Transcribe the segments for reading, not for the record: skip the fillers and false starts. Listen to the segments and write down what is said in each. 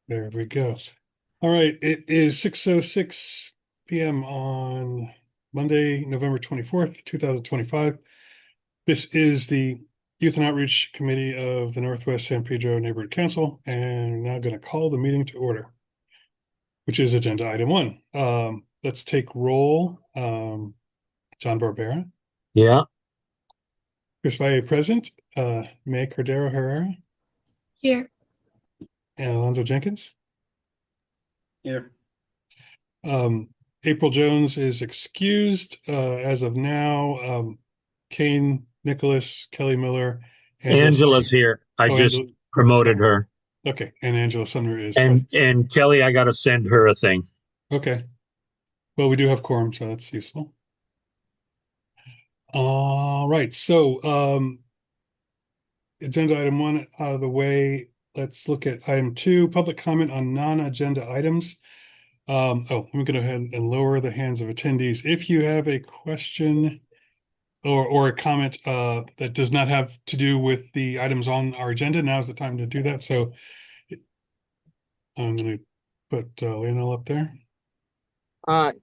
There we go. All right, it is 6:06 p.m. on Monday, November 24th, 2025. This is the Youth and Outreach Committee of the Northwest San Pedro Neighborhood Council, and I'm now going to call the meeting to order, which is agenda item one. Let's take roll. John Barbera, Yeah, Chris Valle present, May Cordero Herrera, Here. and Alonzo Jenkins. Here. April Jones is excused as of now. Kane Nicholas, Kelly Miller, Angela's here. I just Angela. promoted her. Okay, and Angela Sumner is And Kelly, I got to send her a thing. Okay. Well, we do have quorum, so that's useful. All right. So, agenda item one out of the way. Let's look at item two, public comment on non-agenda items. Let me go ahead and lower the hands of attendees. If you have a question or a comment that does not have to do with the items on our agenda, now's the time to do that. So I'm going to put Lionel up there.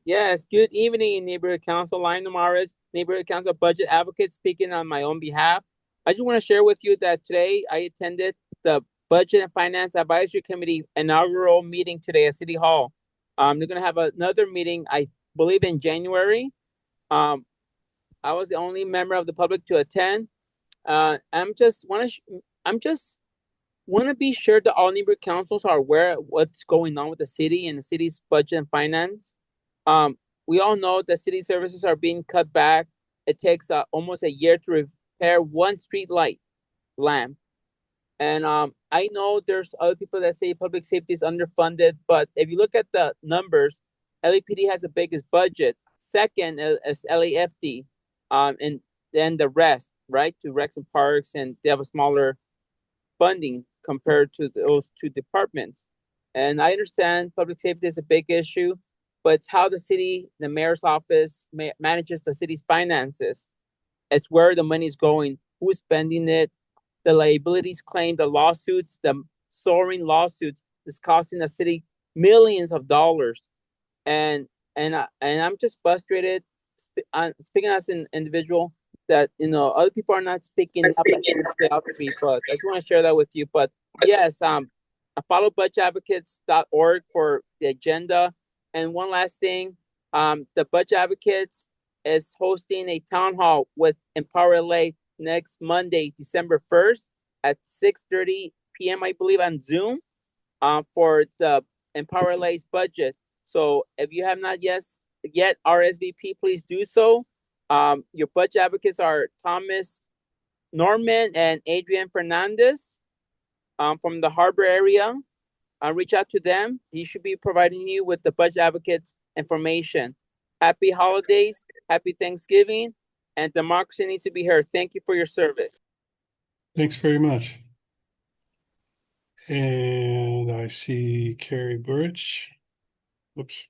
Yes, good evening, Neighborhood Council. Lionel Morris, Neighborhood Council Budget Advocate, speaking on my own behalf. I just want to share with you that today I attended the Budget and Finance Advisory Committee inaugural meeting today at City Hall. They're going to have another meeting, I believe, in January. I was the only member of the public to attend. I'm just want to be sure that all neighborhood councils are aware of what's going on with the city and the city's budget and finance. We all know that city services are being cut back. It takes almost a year to repair one street light lamp. And I know there's other people that say public safety is underfunded, but if you look at the numbers, LAPD has the biggest budget. Second is LAFD, and then the rest, right, to Recs and Parks, and they have a smaller funding compared to those two departments. And I understand public safety is a big issue, but it's how the city, the mayor's office manages the city's finances. It's where the money's going, who's spending it, the liabilities claimed, the lawsuits, the soaring lawsuits is costing the city millions of dollars. And I'm just frustrated, speaking as an individual, that other people are not speaking up out to me, but I just want to share that with you. But yes, I follow budgetadvocates.org for the agenda. And one last thing, the Budget Advocates is hosting a town hall with Empower LA next Monday, December 1st at 6:30 p.m. I believe on Zoom for the Empower LA's budget. So if you have not yet RSVP, please do so. Your budget advocates are Thomas Norman and Adrian Fernandez from the Harbor area. Reach out to them. He should be providing you with the budget advocates information. Happy holidays, happy Thanksgiving, and democracy needs to be heard. Thank you for your service. Thanks very much. And I see Carrie Burrich. Whoops.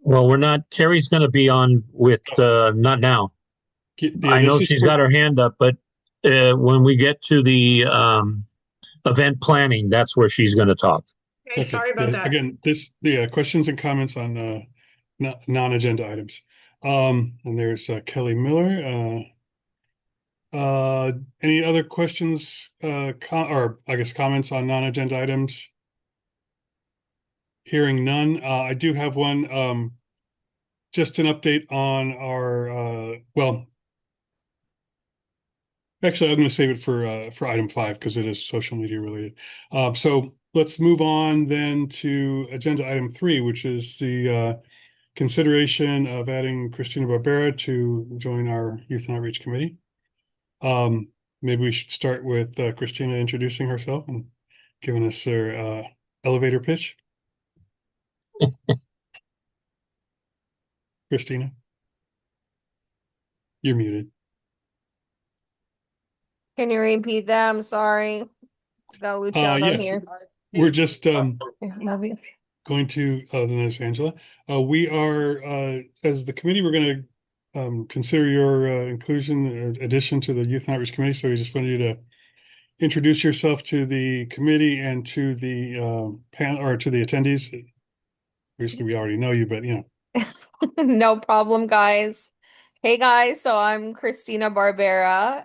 Well, Carrie's going to be on with, not now. Yeah, I know she's got her hand up, but when we get to the event planning, that's where she's going to talk. Okay, sorry about that. Again, questions and comments on non-agenda items. And there's Kelly Miller. Any other questions or I guess comments on non-agenda items? Hearing none. I do have one. Just an update on our actually, I'm going to save it for item 5 because it is social media related. So let's move on then to agenda item 3, which is the consideration of adding Christina Barbera to join our Youth and Outreach Committee. Maybe we should start with Christina introducing herself and giving us her elevator pitch. Christina, you're muted. Can you repeat that? I'm sorry. Got Luciano Yes. here. We're just Love you. going to there's Angela. We are as the committee, we're going to consider your inclusion or addition to the Youth and Outreach Committee. So we just wanted you to introduce yourself to the committee and to the panel or to the attendees? Obviously, we already know you, but No problem, guys. Hey guys, so I'm Christina Barbera.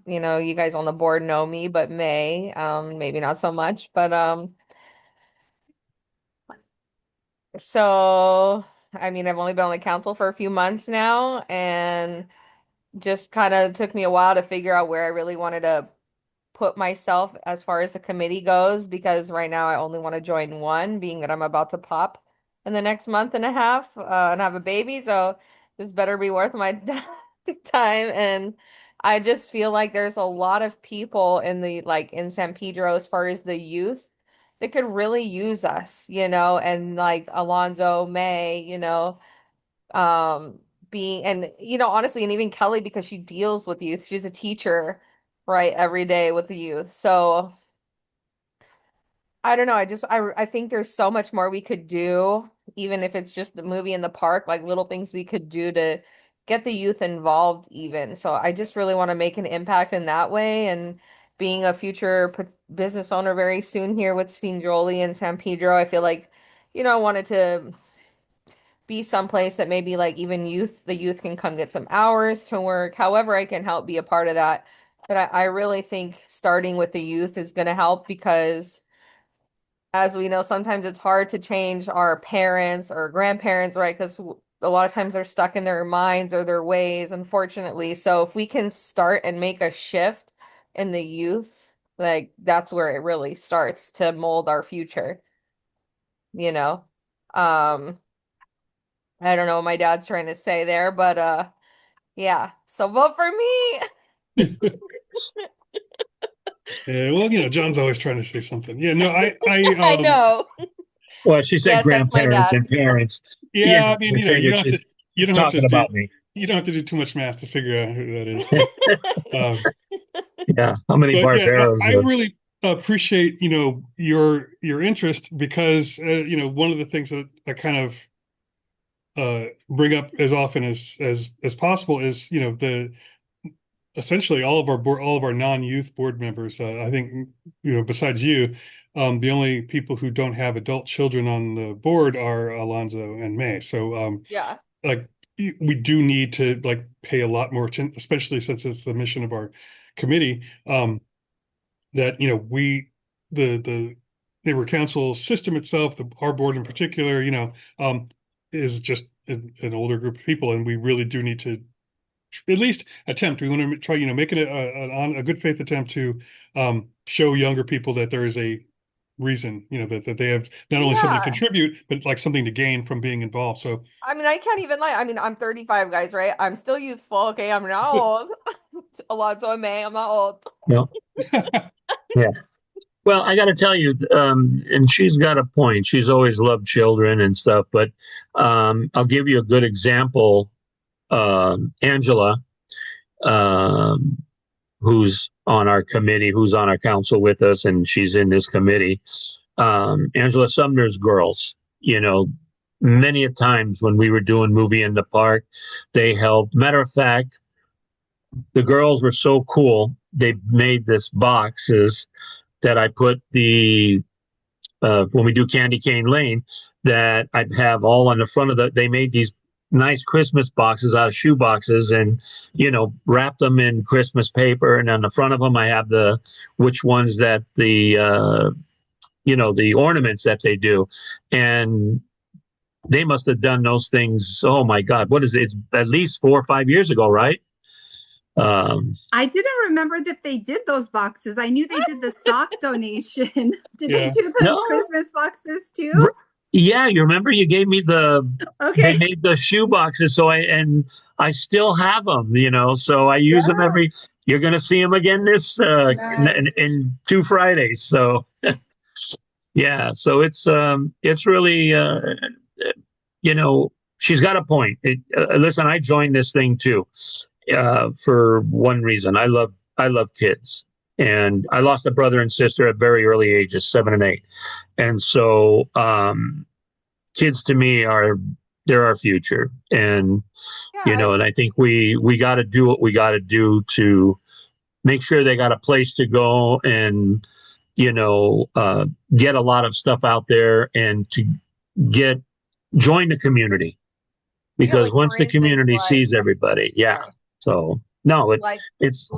You guys on the board know me, but May, maybe not so much. But so I mean, I've only been on the council for a few months now, and just kind of took me a while to figure out where I really wanted to put myself as far as the committee goes, because right now I only want to join one, being that I'm about to pop in the next month and a half, and have a baby. So this better be worth my time. And I just feel like there's a lot of people in the like in San Pedro as far as the youth that could really use us, and like Alonzo, May, um being and honestly, and even Kelly, because she deals with youth. She's a teacher, right, every day with the youth. So I don't know. I think there's so much more we could do, even if it's just the movie in the park, like little things we could do to get the youth involved even. So I just really want to make an impact in that way. And being a future business owner very soon here with Sfinjoli and San Pedro, I feel like, I wanted to be someplace that maybe like even the youth can come get some hours to work. However, I can help be a part of that. But I really think starting with the youth is going to help, because as we know, sometimes it's hard to change our parents or grandparents, right? Because a lot of times they're stuck in their minds or their ways, unfortunately. So if we can start and make a shift in the youth, like that's where it really starts to mold our future, you know? Um, I don't know what my dad's trying to say there, but yeah. So vote for me. yeah. Well, John's always trying to say something. Yeah, no, I know. Well, she said Yes, that's my grandparents dad. and parents. yeah. I mean, I figured she's you don't have to talking do about me. you don't have to do too much math to figure out who that is. Um, Yeah. How many but yeah, Barberos? I really appreciate your interest, because one of the things that I kind of bring up as often as possible is the essentially all of our non-youth board members. I think besides you, the only people who don't have adult children on the board are Alonzo and May. So Yeah. like we do need to like pay a lot more attention, especially since it's the mission of our committee. That the neighborhood council system itself, our board in particular, is just an older group of people, and we really do need to at least attempt. We want to try, make it a good faith attempt to show younger people that there is a reason, that they have not only something to Yeah. contribute, but like something to gain from being involved. So, I mean, I can't even lie. I mean, I'm 35, guys, right? I'm still youthful. Okay, I'm not old. Alonzo and May, I'm not old. No. Yeah. Well, I got to tell you, and she's got a point. She's always loved children and stuff, but I'll give you a good example. Angela, um, who's on our committee, who's on our council with us, and she's in this committee. Angela Sumner's girls, many a times when we were doing movie in the park, they helped. Matter of fact, the girls were so cool. They made this boxes that I put when we do Candy Cane Lane, that I'd have all on the front of they made these nice Christmas boxes out of shoe boxes, and, wrap them in Christmas paper. And on the front of them, I have which ones that the ornaments that they do. And they must have done those things. Oh my God. What is it? It's at least 4 or 5 years ago, right? I didn't remember that they did those boxes. I knew they did the sock donation. Did they do the No. Christmas boxes too? Yeah, you remember you gave me they Okay. made the shoe boxes, so I still have them, so I use them you're going to see them again this Nice. in 2 Fridays. So yeah, so it's really she's got a point. Listen, I joined this thing too. For one reason. I love kids, and I lost a brother and sister at very early ages, 7 and 8. And so, kids to me they're our future. And, Yeah, and I think we got to do what we got to do to make sure they got a place to go and, get a lot of stuff out there and to join the community. Because like, once for the instance, community like, sees everybody, yeah. So no, like, it's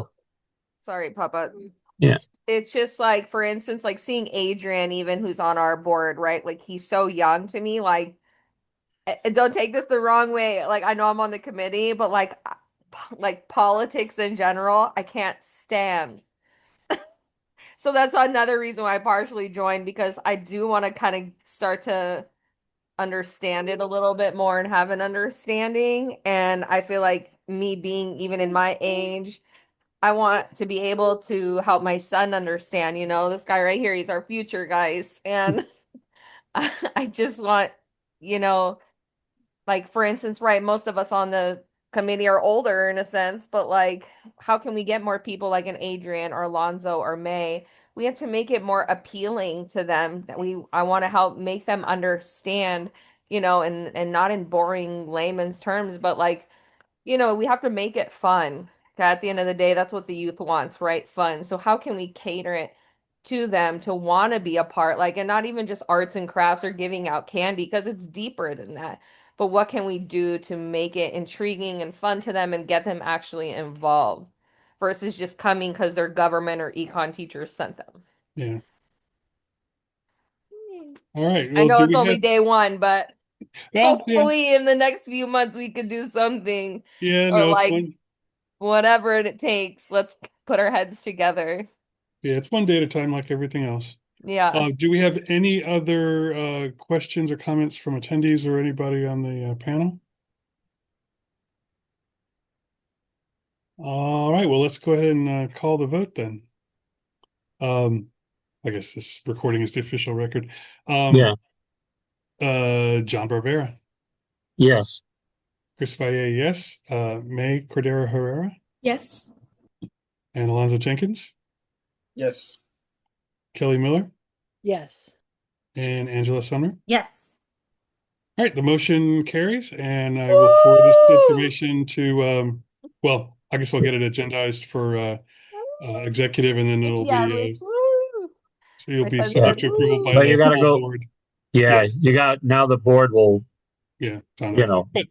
sorry, Papa. yeah. It's just like, for instance, like seeing Adrian, even who's on our board, right? Like he's so young to me. Like, don't take this the wrong way. Like I know I'm on the committee, but like politics in general, I can't stand. So that's another reason why I partially joined, because I do want to kind of start to understand it a little bit more and have an understanding. And I feel like me being even in my age, I want to be able to help my son understand, this guy right here, he's our future, guys. And I just want, you know, like for instance, right, most of us on the committee are older in a sense, but like how can we get more people like an Adrian or Alonzo or May? We have to make it more appealing to them, that I want to help make them understand, and not in boring layman's terms, but like, we have to make it fun. 'Kay, at the end of the day, that's what the youth wants, right? Fun. So how can we cater it to them to want to be a part, like, and not even just arts and crafts or giving out candy, because it's deeper than that. But what can we do to make it intriguing and fun to them and get them actually involved versus just coming because their government or econ teachers sent them? Yeah. All right. I Well, know do it's we only have? day one, but Well, yeah, hopefully in the next few months we could do something, yeah. or No, it's like one. whatever it takes. Let's put our heads together. Yeah, it's one day at a time, like everything else. Yeah. Do we have any other questions or comments from attendees or anybody on the panel? All right. Well, let's go ahead and call the vote then. I guess this recording is the official record. Yeah. John Barbera, Yes. Chris Valle, yes. May Cordero Herrera Yes. and Alonzo Jenkins, Yes. Kelly Miller, Yes. and Angela Sumner. Yes. All right, the motion carries, and I will forward this Woo! information to, well, I guess I'll get it agendized for executive, and then it'll Yeah, be, woo! so you'll My be son Yeah. said subject to approval by woo. But you the got to full go. board. Yeah, Yeah. now the board will, Yeah, sign off. But,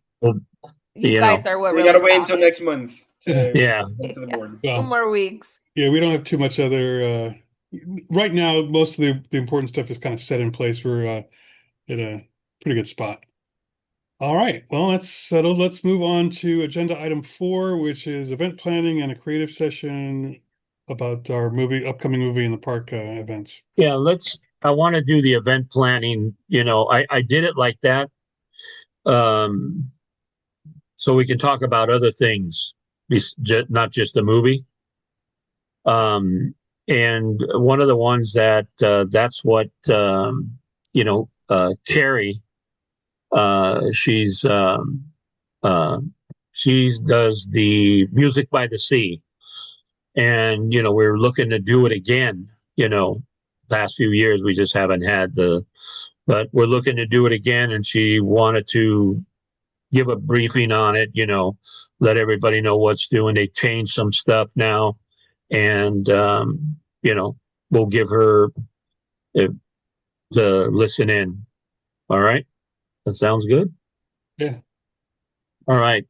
You guys are what We really gotta wait until counted. next month to yeah. get to the board. Two well, more weeks. yeah, we don't have too much other, right now, most of the important stuff is kind of set in place. We're in a pretty good spot. All right, well, that's settled. Let's move on to agenda item 4, which is event planning and a creative session about our upcoming movie in the park events. Yeah, I want to do the event planning. I did it like that. So we can talk about other things, not just the movie. And one of the ones that's what, Carrie, she does the Music by the Sea. And, we're looking to do it again, past few years, we just haven't had but we're looking to do it again. And she wanted to give a briefing on it, let everybody know what's doing. They changed some stuff now. And, we'll give her to listen in. All right. That sounds good. Yeah. All right.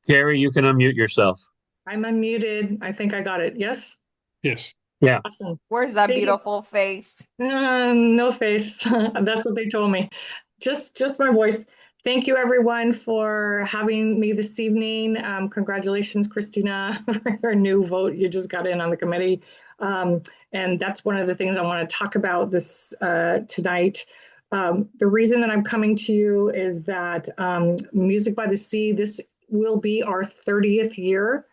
Carrie, you can unmute yourself. I'm unmuted. I think I got it. Yes? Yes. Yeah. Awesome. Where's that Thank you. beautiful face? No face. That's what they told me. Just my voice. Thank you everyone for having me this evening. Congratulations, Christina, for your new vote. You just got in on the committee. And that's one of the things I want to talk about this tonight. The reason that I'm coming to you is that Music by the Sea, this will be our 30th year.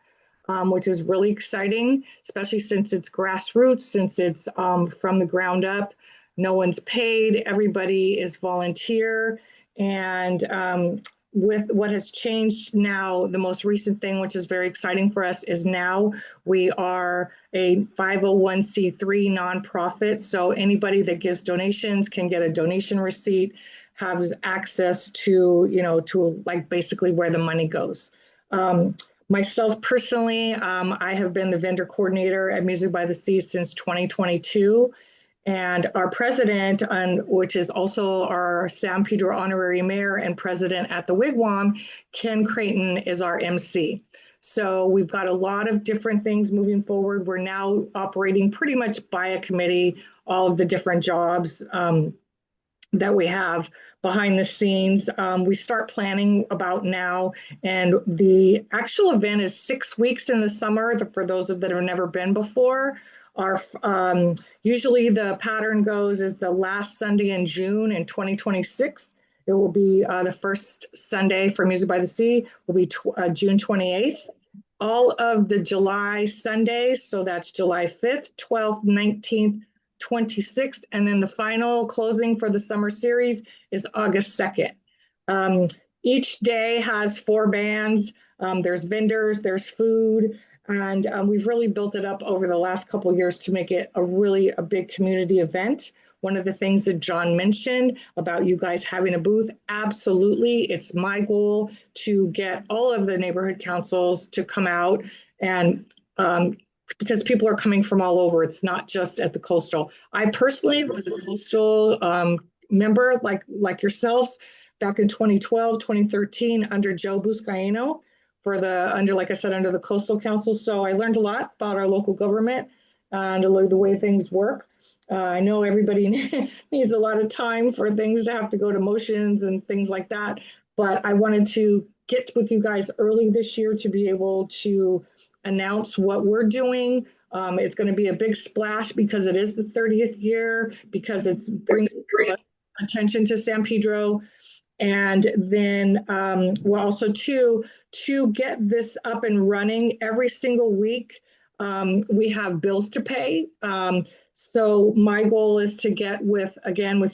Which is really exciting, especially since it's grassroots, since it's from the ground up. No one's paid, everybody is volunteer. And with what has changed now, the most recent thing, which is very exciting for us, is now we are a 501c3 nonprofit. So anybody that gives donations can get a donation receipt, has access to, to like basically where the money goes. Myself personally, I have been the vendor coordinator at Music by the Sea since 2022. And our president, which is also our San Pedro honorary mayor and president at the Wigwam, Ken Creighton, is our MC. So we've got a lot of different things moving forward. We're now operating pretty much by a committee, all of the different jobs that we have behind the scenes. We start planning about now, and the actual event is 6 weeks in the summer for those that have never been before. Our usually the pattern goes is the last Sunday in June in 2026. It will be the first Sunday for Music by the Sea will be June 28th. All of the July Sundays, so that's July 5th, 12th, 19th, 26th, and then the final closing for the summer series is August 2nd. Each day has 4 bands. There's vendors, there's food, and we've really built it up over the last couple of years to make it a big community event. One of the things that John mentioned about you guys having a booth, absolutely. It's my goal to get all of the neighborhood councils to come out and because people are coming from all over. It's not just at the coastal. I personally was a coastal member like yourselves back in 2012, 2013 under Joe Buscaino like I said, under the Coastal Council. So I learned a lot about our local government and the way things work. I know everybody needs a lot of time for things to have to go to motions and things like that. But I wanted to get with you guys early this year to be able to announce what we're doing. It's going to be a big splash because it is the 30th year, because it's bringing attention to San Pedro. And then we're also to get this up and running every single week. We have bills to pay. So my goal is to get with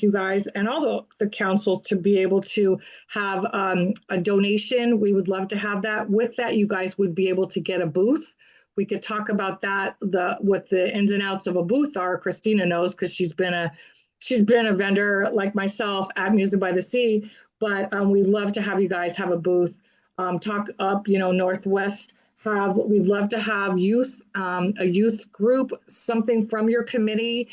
you guys and all the councils to be able to have a donation. We would love to have that. With that, you guys would be able to get a booth. We could talk about that, what the ins and outs of a booth are. Christina knows because she's been a vendor like myself at Music by the Sea. But we'd love to have you guys have a booth. Talk up, Northwest. We'd love to have youth, a youth group, something from your committee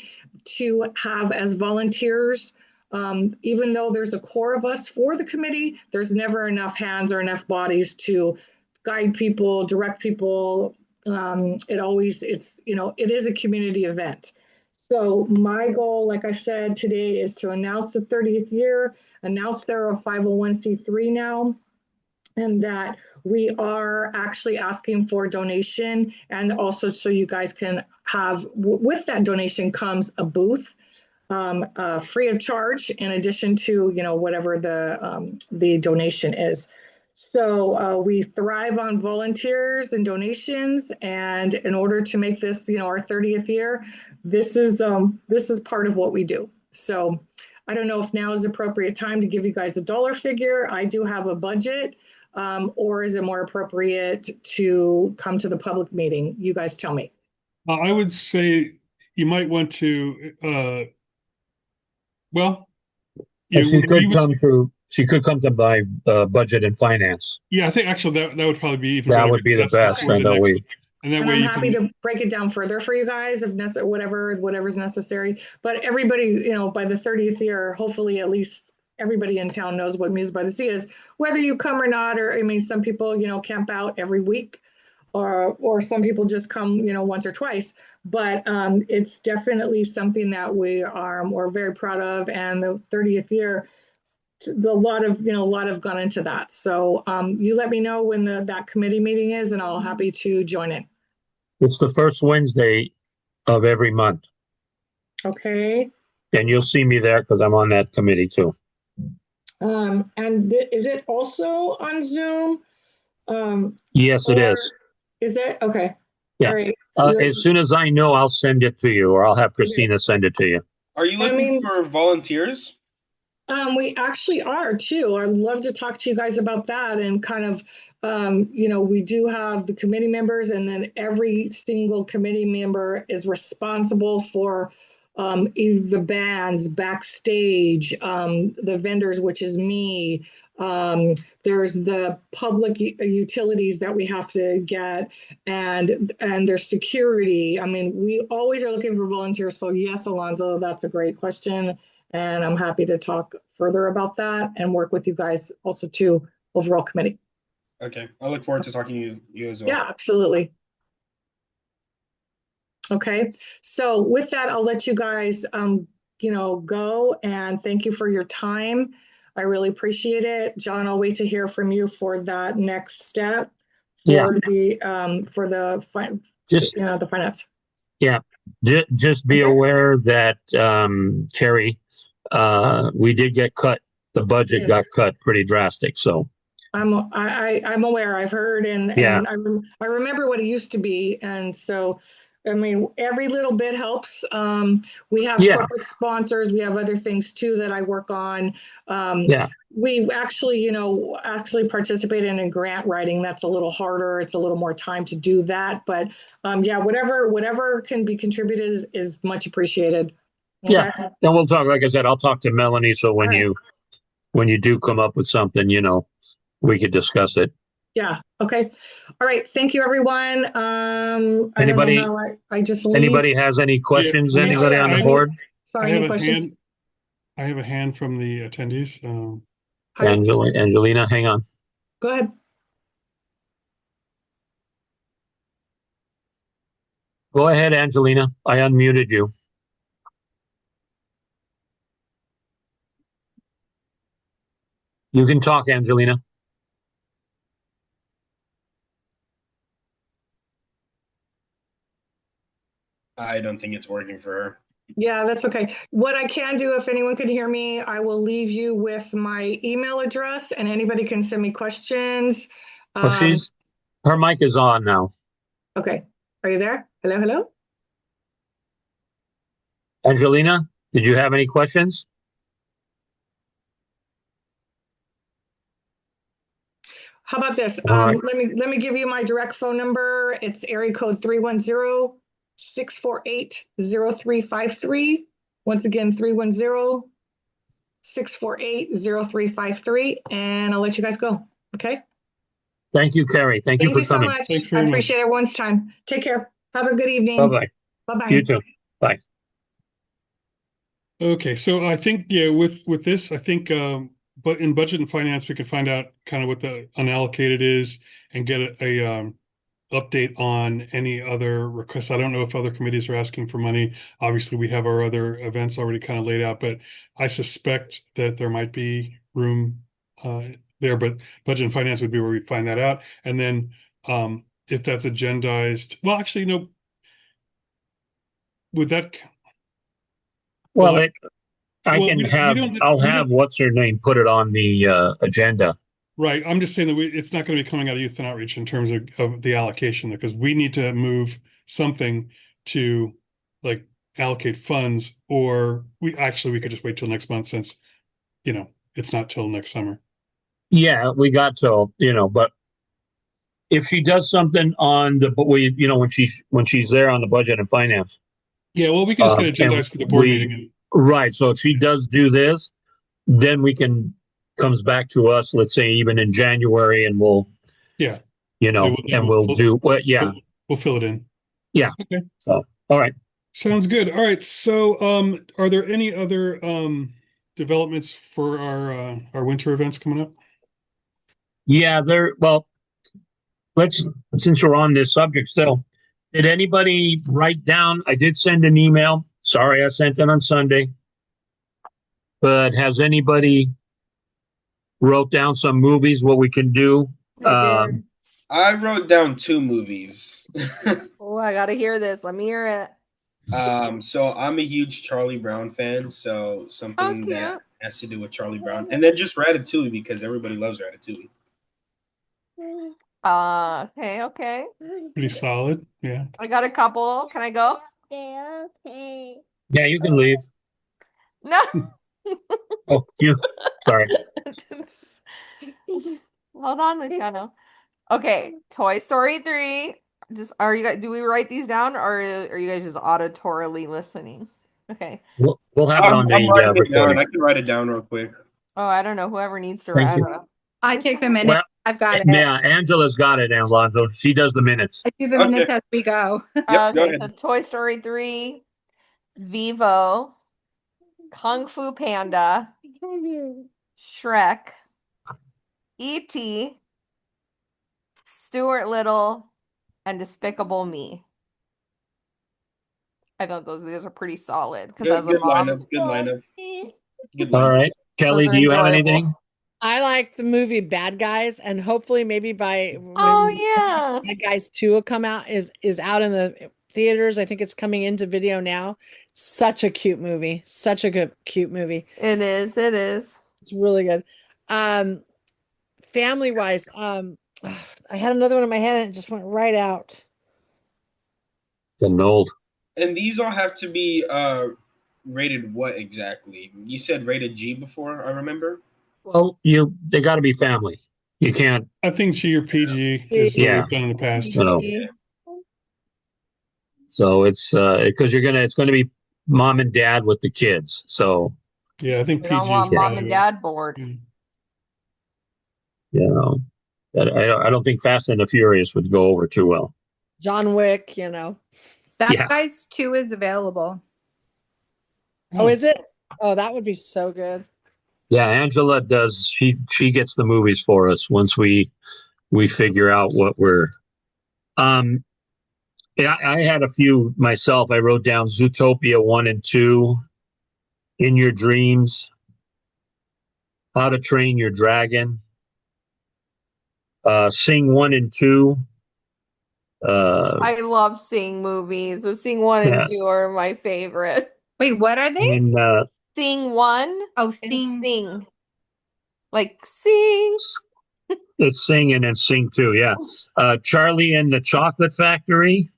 to have as volunteers. Even though there's a core of us for the committee, there's never enough hands or enough bodies to guide people, direct people. It is a community event. So my goal, like I said today, is to announce the 30th year, announce they're a 501c3 now, and that we are actually asking for donation, and also so you guys can have, with that donation comes a booth, free of charge, in addition to whatever the donation is. So we thrive on volunteers and donations, and in order to make this our 30th year, this is part of what we do. So I don't know if now is the appropriate time to give you guys a dollar figure. I do have a budget. Or is it more appropriate to come to the public meeting? You guys tell me. I would say you might want to, she could come to my budget and finance. Yeah, I think actually that would probably be even that better. Would be the best. And that way I'm happy to break it down further for you guys if necessary, whatever's necessary. But everybody, by the 30th year, hopefully at least everybody in town knows what Music by the Sea is, whether you come or not. Or some people, camp out every week, or some people just come, once or twice. But it's definitely something that we're very proud of. And the 30th year, a lot have gone into that. So you let me know when that committee meeting is, and I'll happy to join it. It's the first Wednesday of every month. Okay. And you'll see me there because I'm on that committee too. And is it also on Zoom? Yes, it is. Is it? Okay. Yeah. All right. As soon as I know, I'll send it to you, or I'll have Christina send it to you. Are you looking for volunteers? We actually are too. I'd love to talk to you guys about that, and kind of, we do have the committee members, and then every single committee member is responsible for either the bands, backstage, the vendors, which is me, There's the public utilities that we have to get, and there's security. I mean, we always are looking for volunteers. So yes, Alonzo, that's a great question. And I'm happy to talk further about that and work with you guys also too, overall committee. Okay, I look forward to talking to you as well. Yeah, absolutely. Okay, so with that, I'll let you guys, go, and thank you for your time. I really appreciate it. John, I'll wait to hear from you for that next step for the the finance. Yeah, just be aware that Carrie, we did get cut. The budget got cut pretty drastic. So I'm aware. I've heard, and I remember what it used to be, and so. I mean, every little bit helps. We have corporate sponsors. We have other things too that I work on. We've actually, participated in grant writing. That's a little harder. It's a little more time to do that. But whatever can be contributed is much appreciated. Okay? Yeah, and we'll talk. Like I said, I'll talk to Melanie. So when you do come up with something, we could discuss it. Yeah. Okay. All right. Thank you, everyone. Anybody? I don't know how I just leave. Anybody has any questions? Anybody on the board? Sorry, any questions? I have a hand from the attendees. Angelina, hang on. Go ahead. Go ahead, Angelina. I unmuted you. You can talk, Angelina. I don't think it's working for her. Yeah, that's okay. What I can do, if anyone could hear me, I will leave you with my email address, and anybody can send me questions. Her mic is on now. Okay. Are you there? Hello? Angelina, did you have any questions? How about this? Let me give you my direct phone number. It's area code 310-648-0353. Once again, 310-648-0353. And I'll let you guys go. Okay. Thank you, Carrie. Thank you for coming. Thank you so much. I appreciate everyone's time. Take care. Have a good evening. Bye-bye. Bye-bye. You too. Bye. Okay, so I think with this, I think but in budget and finance we can find out kind of what the unallocated is and get a update on any other requests. I don't know if other committees are asking for money. Obviously, we have our other events already kind of laid out, but I suspect that there might be room there. But budget and finance would be where we'd find that out. And then if that's agendized, well, actually, no. Would that? Well, I'll have what's her name put it on the agenda. Right. I'm just saying that it's not going to be coming out of youth and outreach in terms of the allocation, because we need to move something to like allocate funds, or we could just wait till next month since, it's not till next summer. Yeah, we got till, but if she does something on when she's there on the budget and finance. Yeah, well, we can just get agendized for the board meeting. Right. So if she does do this, then comes back to us, let's say even in January, and we'll do what. Yeah, we'll fill it in. Yeah. Okay. So, all right. Sounds good. All right. So, are there any other developments for our winter events coming up? Yeah, well, since we're on this subject still, did anybody write down? I did send an email. Sorry, I sent it on Sunday. But has anybody wrote down some movies, what we can do? I wrote down 2 movies. Oh, I gotta hear this. Let me hear it. So I'm a huge Charlie Brown fan, so something that has to do with Charlie Brown. And then just Ratatouille, because everybody loves Ratatouille. Okay. Pretty solid. Yeah. I got a couple. Can I go? Okay. Yeah, you can leave. No. Oh, sorry. Hold on, Luciano. Okay, Toy Story 3. Do we write these down, or are you guys just auditorily listening? Okay. We'll have it on the recording. I can write it down real quick. Oh, I don't know. Whoever needs to write. I take the minutes. Well, I've got it. yeah, Angela's got it, Alonzo. She does the minutes. I do the minutes as we go. Yep, go Okay, ahead. so Toy Story 3, Vivo, Kung Fu Panda, Shrek, E.T., Stuart Little, and Despicable Me. I thought these are pretty solid because as a Good mom, lineup. Good lineup. Good All lineup. right. Kelly, those are do you have enjoyable. anything? I like the movie Bad Guys, and hopefully maybe by Oh when yeah. Bad Guys 2 will come out, is out in the theaters. I think it's coming into video now. Such a cute movie. Such a good cute movie. It is. It is. It's really good. Family wise, I had another one in my head and it just went right out. Getting old. And these all have to be rated what exactly? You said rated G before, I remember. Well, they got to be family. You can't. I think G or PG is what Yeah. we've done in the past. You know. So it's because it's going to be mom and dad with the kids. So yeah, I think We PG don't want is mom and dad bored. you know, I don't think Fast and the Furious would go over too well. John Wick, Bad Guys 2 is available. Oh, is it? Oh, that would be so good. Yeah, Angela does. She gets the movies for us once we figure out what we're. Yeah, I had a few myself. I wrote down Zootopia 1 and 2, In Your Dreams, How to Train Your Dragon, Sing 1 and 2. I love Sing movies. The Sing 1 and 2 are my favorite. Wait, what are they? And Sing 1 and Sing. Like Sing. It's Sing and then Sing 2, yeah. Charlie and the Chocolate Factory.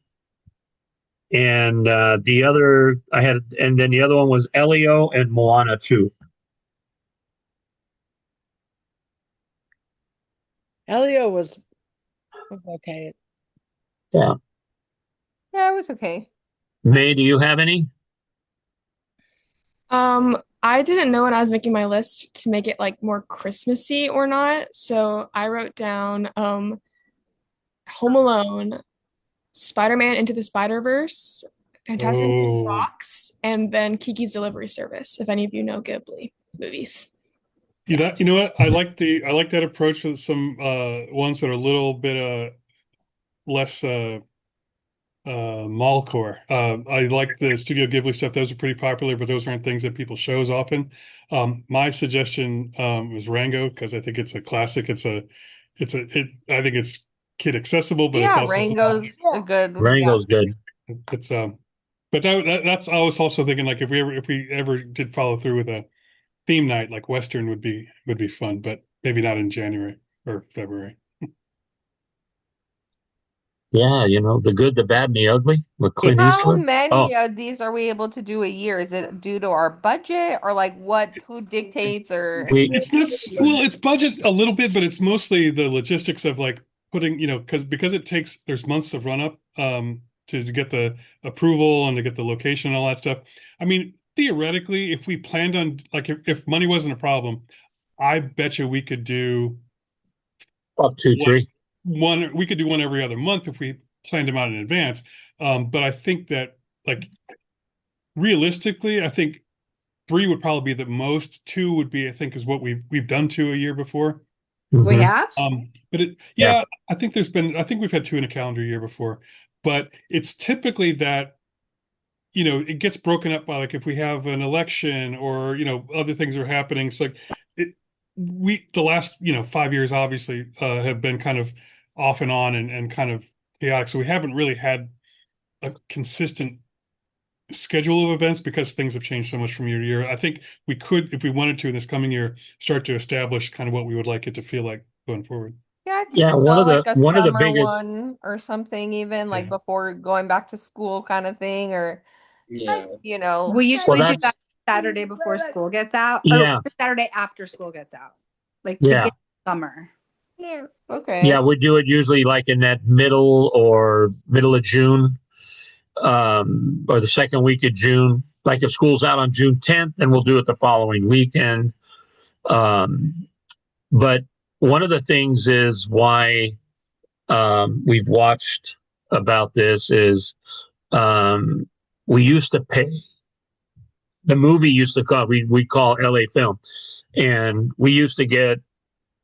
And then the other one was Elio and Moana 2. Elio was okay. Yeah. Yeah, it was okay. May, do you have any? I didn't know when I was making my list to make it like more Christmassy or not. So I wrote down Home Alone, Spider-Man Into the Spider-Verse, Fantastic Mr. Fox, and then Kiki's Delivery Service, if any of you know Ghibli movies. You know what? I like that approach with some ones that are a little bit less mallcore. I like the Studio Ghibli stuff. Those are pretty popular, but those aren't things that people show as often. My suggestion was Rango because I think it's a classic. I think it's kid accessible, but it's also Rango's a good. Rango's good. It's but that's I was also thinking like if we ever did follow through with a theme night, like Western would be fun, but maybe not in January or February. Yeah, The Good, the Bad, and the Ugly with Clint Eastwood. How many of these are we able to do a year? Is it due to our budget or like who dictates or? It's not, well, it's budget a little bit, but it's mostly the logistics of like putting, because there's months of run up to get the approval and to get the location and all that stuff. I mean, theoretically, if we planned on like if money wasn't a problem, I bet you we could do up to three. We could do one every other month if we planned them out in advance. But I think that like realistically, I think 3 would probably be the most. 2 would be, I think, is what we've done 2 a year before. We have? But I think we've had 2 in a calendar year before, but it's typically that, it gets broken up by like if we have an election or, other things are happening. It's like the last, 5 years obviously have been kind of off and on and kind of chaotic. So we haven't really had a consistent schedule of events because things have changed so much from year to year. I think we could, if we wanted to in this coming year, start to establish kind of what we would like it to feel like going forward. Yeah, I think one of the biggest one or something, even like before going back to school kind of thing, or we usually do that Saturday before school gets out. Yeah. Or the Saturday after school gets out. Like beginning of summer. Yeah. Okay. Yeah, we do it usually like in that middle of June, or the second week of June. Like if school's out on June 10th, then we'll do it the following weekend. But one of the things is why we've watched about this is we used to pay. The movie used to call we call LA Film, and we used to get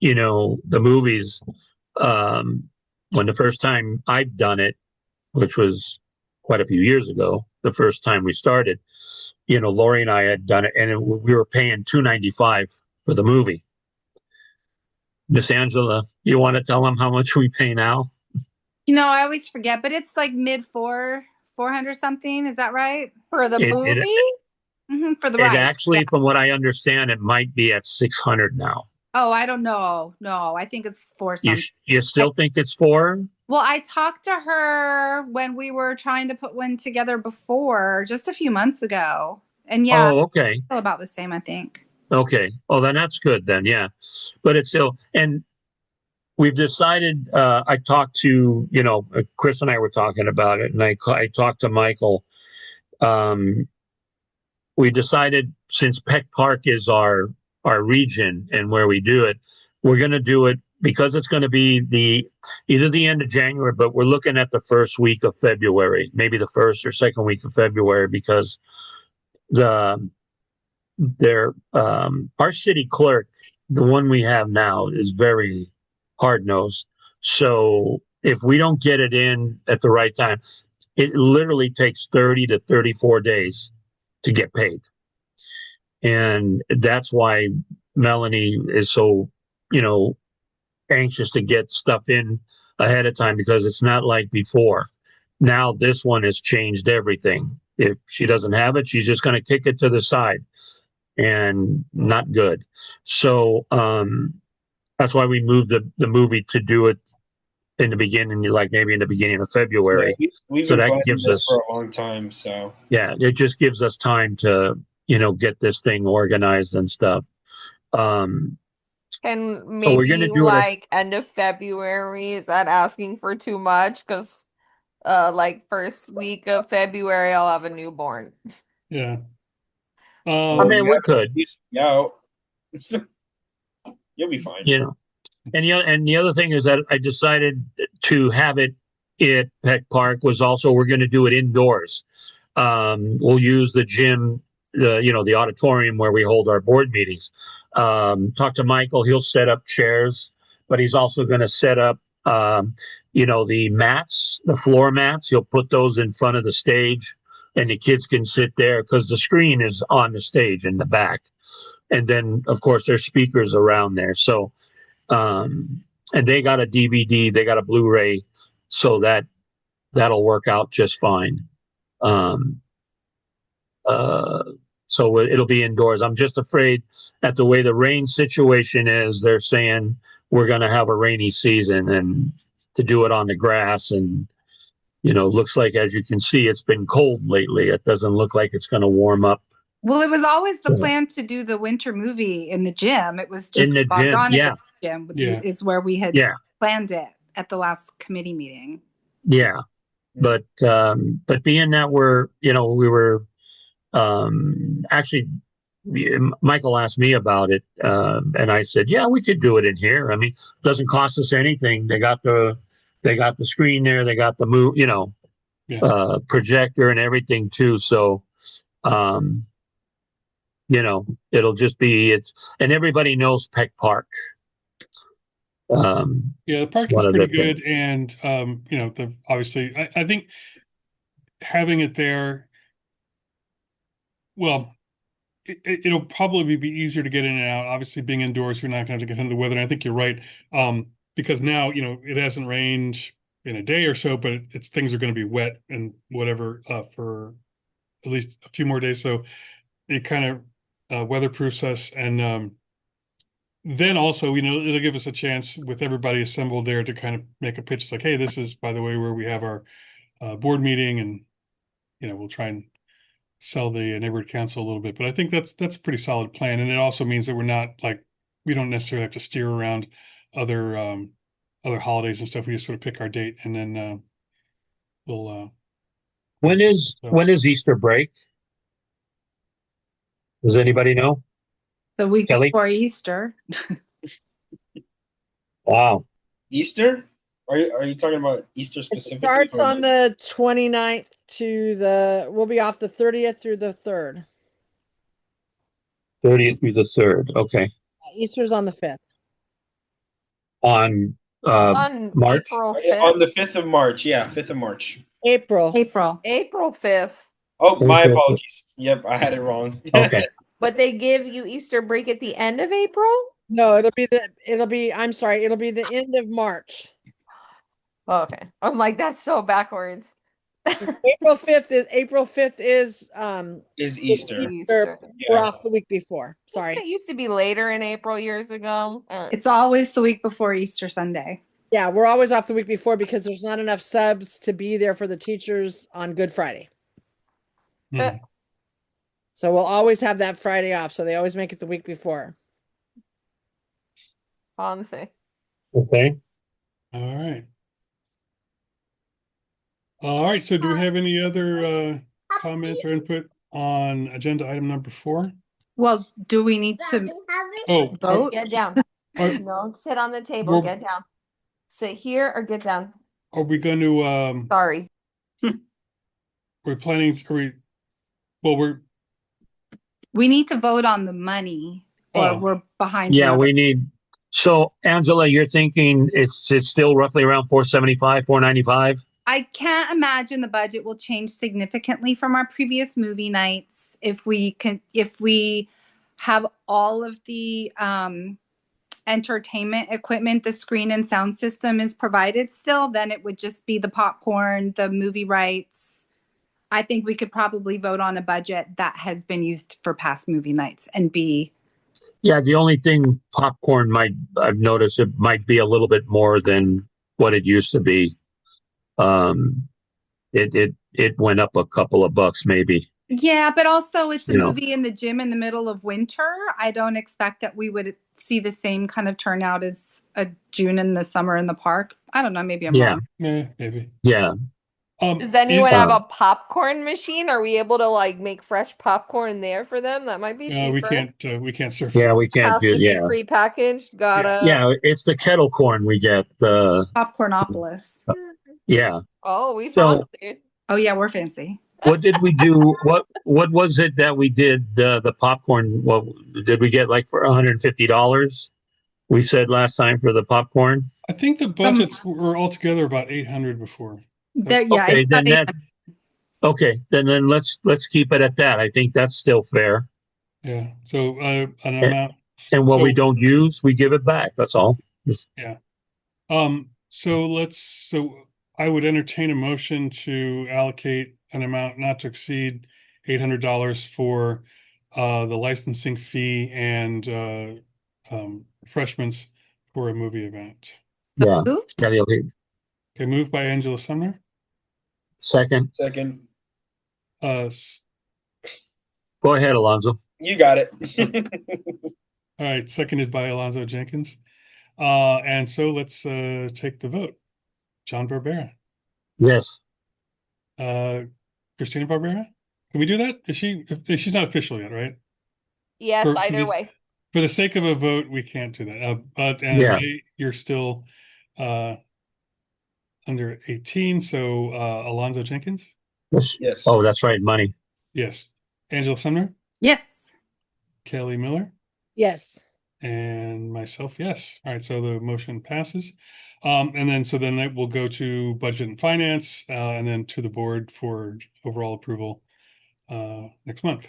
the movies when the first time I've done it, which was quite a few years ago, the first time we started. Lori and I had done it, and we were paying $2.95 for the movie. Miss Angela, you want to tell them how much we pay now? I always forget, but it's like mid 400 something. Is that right? For the movie? For the ride. Actually, from what I understand, it might be at 600 now. Oh, I don't know. No, I think it's 4 something. You still think it's 4? Well, I talked to her when we were trying to put one together before, just a few months ago. And yeah, oh, okay. Still about the same, I think. Okay. Oh, then that's good then. Yeah. But it's still, and we've decided, I talked to, Chris and I were talking about it, and I talked to Michael. We decided, since Peck Park is our region and where we do it, we're going to do it because it's going to be either the end of January, but we're looking at the first week of February, maybe the first or second week of February, because our city clerk, the one we have now, is very hard-nosed. So if we don't get it in at the right time, it literally takes 30 to 34 days to get paid. And that's why Melanie is so, anxious to get stuff in ahead of time, because it's not like before. Now this one has changed everything. If she doesn't have it, she's just going to kick it to the side, and not good. So that's why we moved the movie to do it in the beginning, like maybe in the beginning of February. Yeah, we've been planning this for a long time. So yeah, it just gives us time to get this thing organized and stuff. And maybe so we're gonna do end of February. Is that asking for too much? Because first week of February, I'll have a newborn. Yeah. I mean, we could. You'll be fine. And the other thing is that I decided to have it at Peck Park was also, we're going to do it indoors. We'll use the gym, the auditorium where we hold our board meetings. Talk to Michael, he'll set up chairs, but he's also going to set up, the mats, the floor mats. He'll put those in front of the stage, and the kids can sit there because the screen is on the stage in the back. And then, of course, there's speakers around there. So, and they got a DVD, they got a Blu-ray, so that'll work out just fine. So it'll be indoors. I'm just afraid at the way the rain situation is, they're saying we're going to have a rainy season, and to do it on the grass, and looks like, as you can see, it's been cold lately. It doesn't look like it's going to warm up. Well, it was always the plan to do the winter movie in the gym. It was just in the gym, is where we had planned it at the last committee meeting. Yeah, but being that we were actually, Michael asked me about it, and I said, yeah, we could do it in here. I mean, it doesn't cost us anything. They got the screen there. They got the projector and everything too. So, it'll just be and everybody knows Peck Park. The park is pretty good, and obviously, I think having it there, well, it'll probably be easier to get in and out. Obviously, being indoors, you're not going to have to get into the weather. And I think you're right, because now it hasn't rained in a day or so, but things are going to be wet and whatever for at least a few more days. So it kind of weatherproofs us, and then also, it'll give us a chance with everybody assembled there to kind of make a pitch. It's like, hey, this is, by the way, where we have our board meeting, and we'll try and sell the neighborhood council a little bit. But I think that's a pretty solid plan, and it also means that we're not we don't necessarily have to steer around other holidays and stuff. We just sort of pick our date, and then we'll. When is Easter break? Does anybody know? The week Kelly? before Easter. Wow. Easter? Are you talking about Easter It specifically? starts on the 29th we'll be off the 30th through the 3rd. 30th through the 3rd. Okay. Easter's on the 5th. On On March? April On 5th. the 5th of March. Yeah, 5th of March. April. April 5th. Oh, my April. apologies. Yep, I had it wrong. Okay. But they give you Easter break at the end of April? No, I'm sorry, it'll be the end of March. Oh, okay. I'm like, that's so backwards. April 5th is Is Easter. Easter. We're Yeah. off the week before. Sorry. It used to be later in April years ago. It's always the week before Easter Sunday. Yeah, we're always off the week before because there's not enough subs to be there for the teachers on Good Friday. So we'll always have that Friday off. So they always make it the week before. Honestly. Okay. All right. All right. So do we have any other comments or input on agenda item number 4? Well, do we need to vote? Get down. No, sit on the table. Get down. Sit here or get down. Are we going to Sorry. we're planning We need to vote on the money or we're behind. Yeah, we need. So Angela, you're thinking it's still roughly around 475, 495? I can't imagine the budget will change significantly from our previous movie nights if we have all of the entertainment equipment, the screen and sound system is provided still, then it would just be the popcorn, the movie rights. I think we could probably vote on a budget that has been used for past movie nights and be. Yeah, the only thing popcorn I've noticed it might be a little bit more than what it used to be. It went up a couple of bucks maybe. Yeah, but also it's a movie in the gym in the middle of winter. I don't expect that we would see the same kind of turnout as a June in the summer in the park. I don't know. Maybe I'm wrong. Yeah, maybe. Yeah. Does anyone have a popcorn machine? Are we able to like make fresh popcorn there for them? That might be cheaper. We can't serve. Yeah, we can't Has do to be prepackaged. Gotta. Yeah, it's the kettle corn we get. Popcornopolis. Yeah. Oh, we found it. Oh yeah, we're fancy. What did we do? What was it that we did the popcorn? What did we get like for $150? We said last time for the popcorn. I think the budgets were altogether about 800 before. Okay, then let's keep it at that. I think that's still fair. Yeah. So an amount. And what we don't use, we give it back. That's all. Yeah. So I would entertain a motion to allocate an amount not to exceed $800 for the licensing fee and refreshments for a movie event. Yeah. Okay, moved by Angela Sumner. Second. Go ahead, Alonzo. You got it. All right, seconded by Alonzo Jenkins. And so let's take the vote. John Barbera. Yes. Christina Barbera? Can we do that? She's not official yet, right? Yes, either way. For the sake of a vote, we can't do that. But Ray, you're still under 18, so Alonzo Jenkins? Yes. Oh, that's right, money. Yes. Angela Sumner? Yes. Kelly Miller? Yes. And myself, yes. All right, so the motion passes. And then that will go to Budget and Finance, and then to the board for overall approval next month.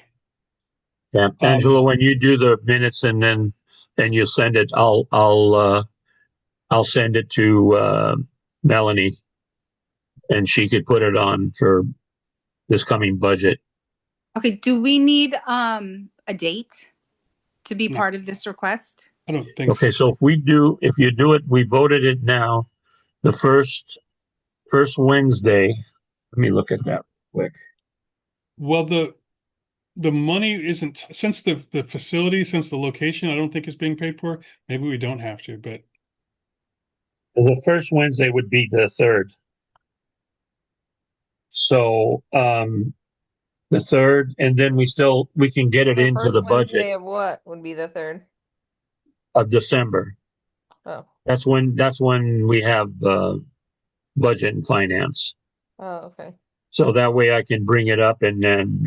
Yeah, Angela, when you do the minutes and you send it, I'll send it to Melanie, and she could put it on for this coming budget. Okay. Do we need a date to be part of this request? I don't think so. Okay, so if you do it, we voted it now, the first Wednesday. Let me look at that quick. Well, the money isn't, since the facility, since the location, I don't think is being paid for. Maybe we don't have to, but the first Wednesday would be the 3rd. So the 3rd, and then we can get it into the budget. Wednesday of what would be the 3rd? Of December. Oh, That's when we have budget and finance. oh, okay. So that way I can bring it up, and then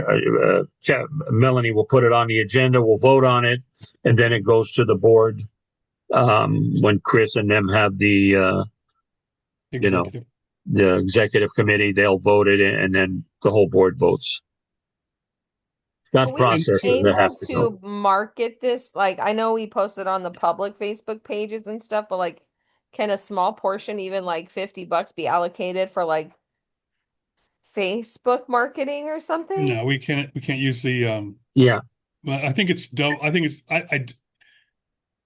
Melanie will put it on the agenda. We'll vote on it, and then it goes to the board when Chris and them have the Executive. the executive committee. They'll vote it, and then the whole board votes. That Are we process that able has to to go. market this? Like, I know we posted on the public Facebook pages and stuff, but like, can a small portion, even like $50 be allocated for like Facebook marketing or something? No, we can't use the Yeah, well, I think it's double. I think it's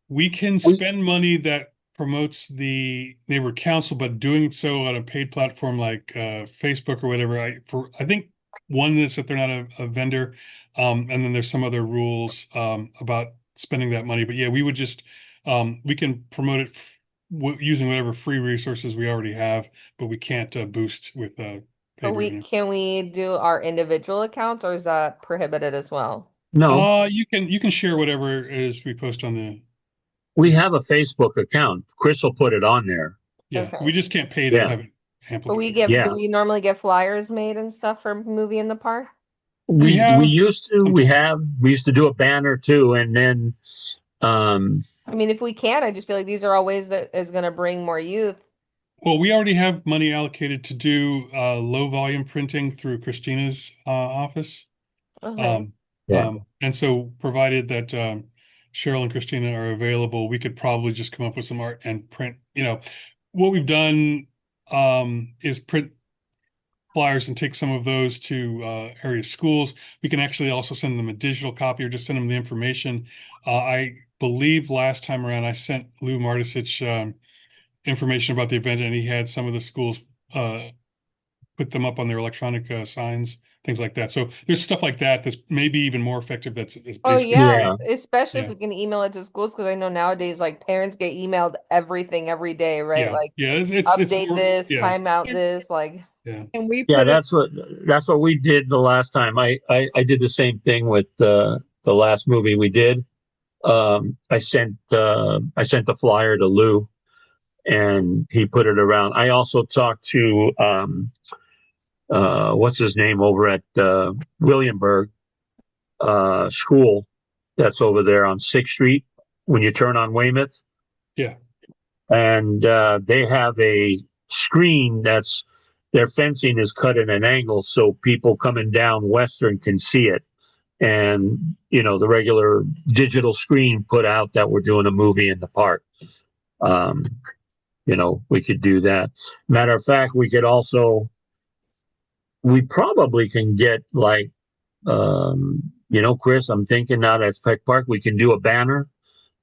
we can spend money that promotes the neighborhood council, but doing so on a paid platform like Facebook or whatever. I think one is that they're not a vendor, and then there's some other rules about spending that money. But yeah, we would just we can promote it using whatever free resources we already have, but we can't boost with But paid revenue. can we do our individual accounts, or is that prohibited as well? no, You can share whatever it is we post on the. we have a Facebook account. Chris will put it on there. Yeah, Okay. we just can't pay to Yeah. have it But amplified. Yeah. do we normally get flyers made and stuff for movie in the park? We We have used to. We used to do a banner too, and then I mean, if we can, I just feel like these are all ways that is going to bring more youth. Well, we already have money allocated to do low volume printing through Christina's office. Okay. Yeah. And so provided that Cheryl and Christina are available, we could probably just come up with some art and print. What we've done is print flyers and take some of those to area schools. We can actually also send them a digital copy or just send them the information. I believe last time around I sent Lou Martisich information about the event, and he had some of the schools put them up on their electronic signs, things like that. So there's stuff like that that's maybe even more effective. That's Oh basically yeah, Yeah. especially if Yeah. we can email it to schools, because I know nowadays like parents get emailed everything every day, right? Like it's update more this, yeah time out this, like And we Yeah, put it, that's what we did the last time. I did the same thing with the last movie we did. I sent the flyer to Lou, and he put it around. I also talked to what's his name over at Williamburg School, that's over there on 6th Street when you turn on Weymouth. yeah. And they have a screen that's their fencing is cut at an angle so people coming down Western can see it. And the regular digital screen put out that we're doing a movie in the park. We could do that. Matter of fact, we probably can get like Chris, I'm thinking now at Peck Park we can do a banner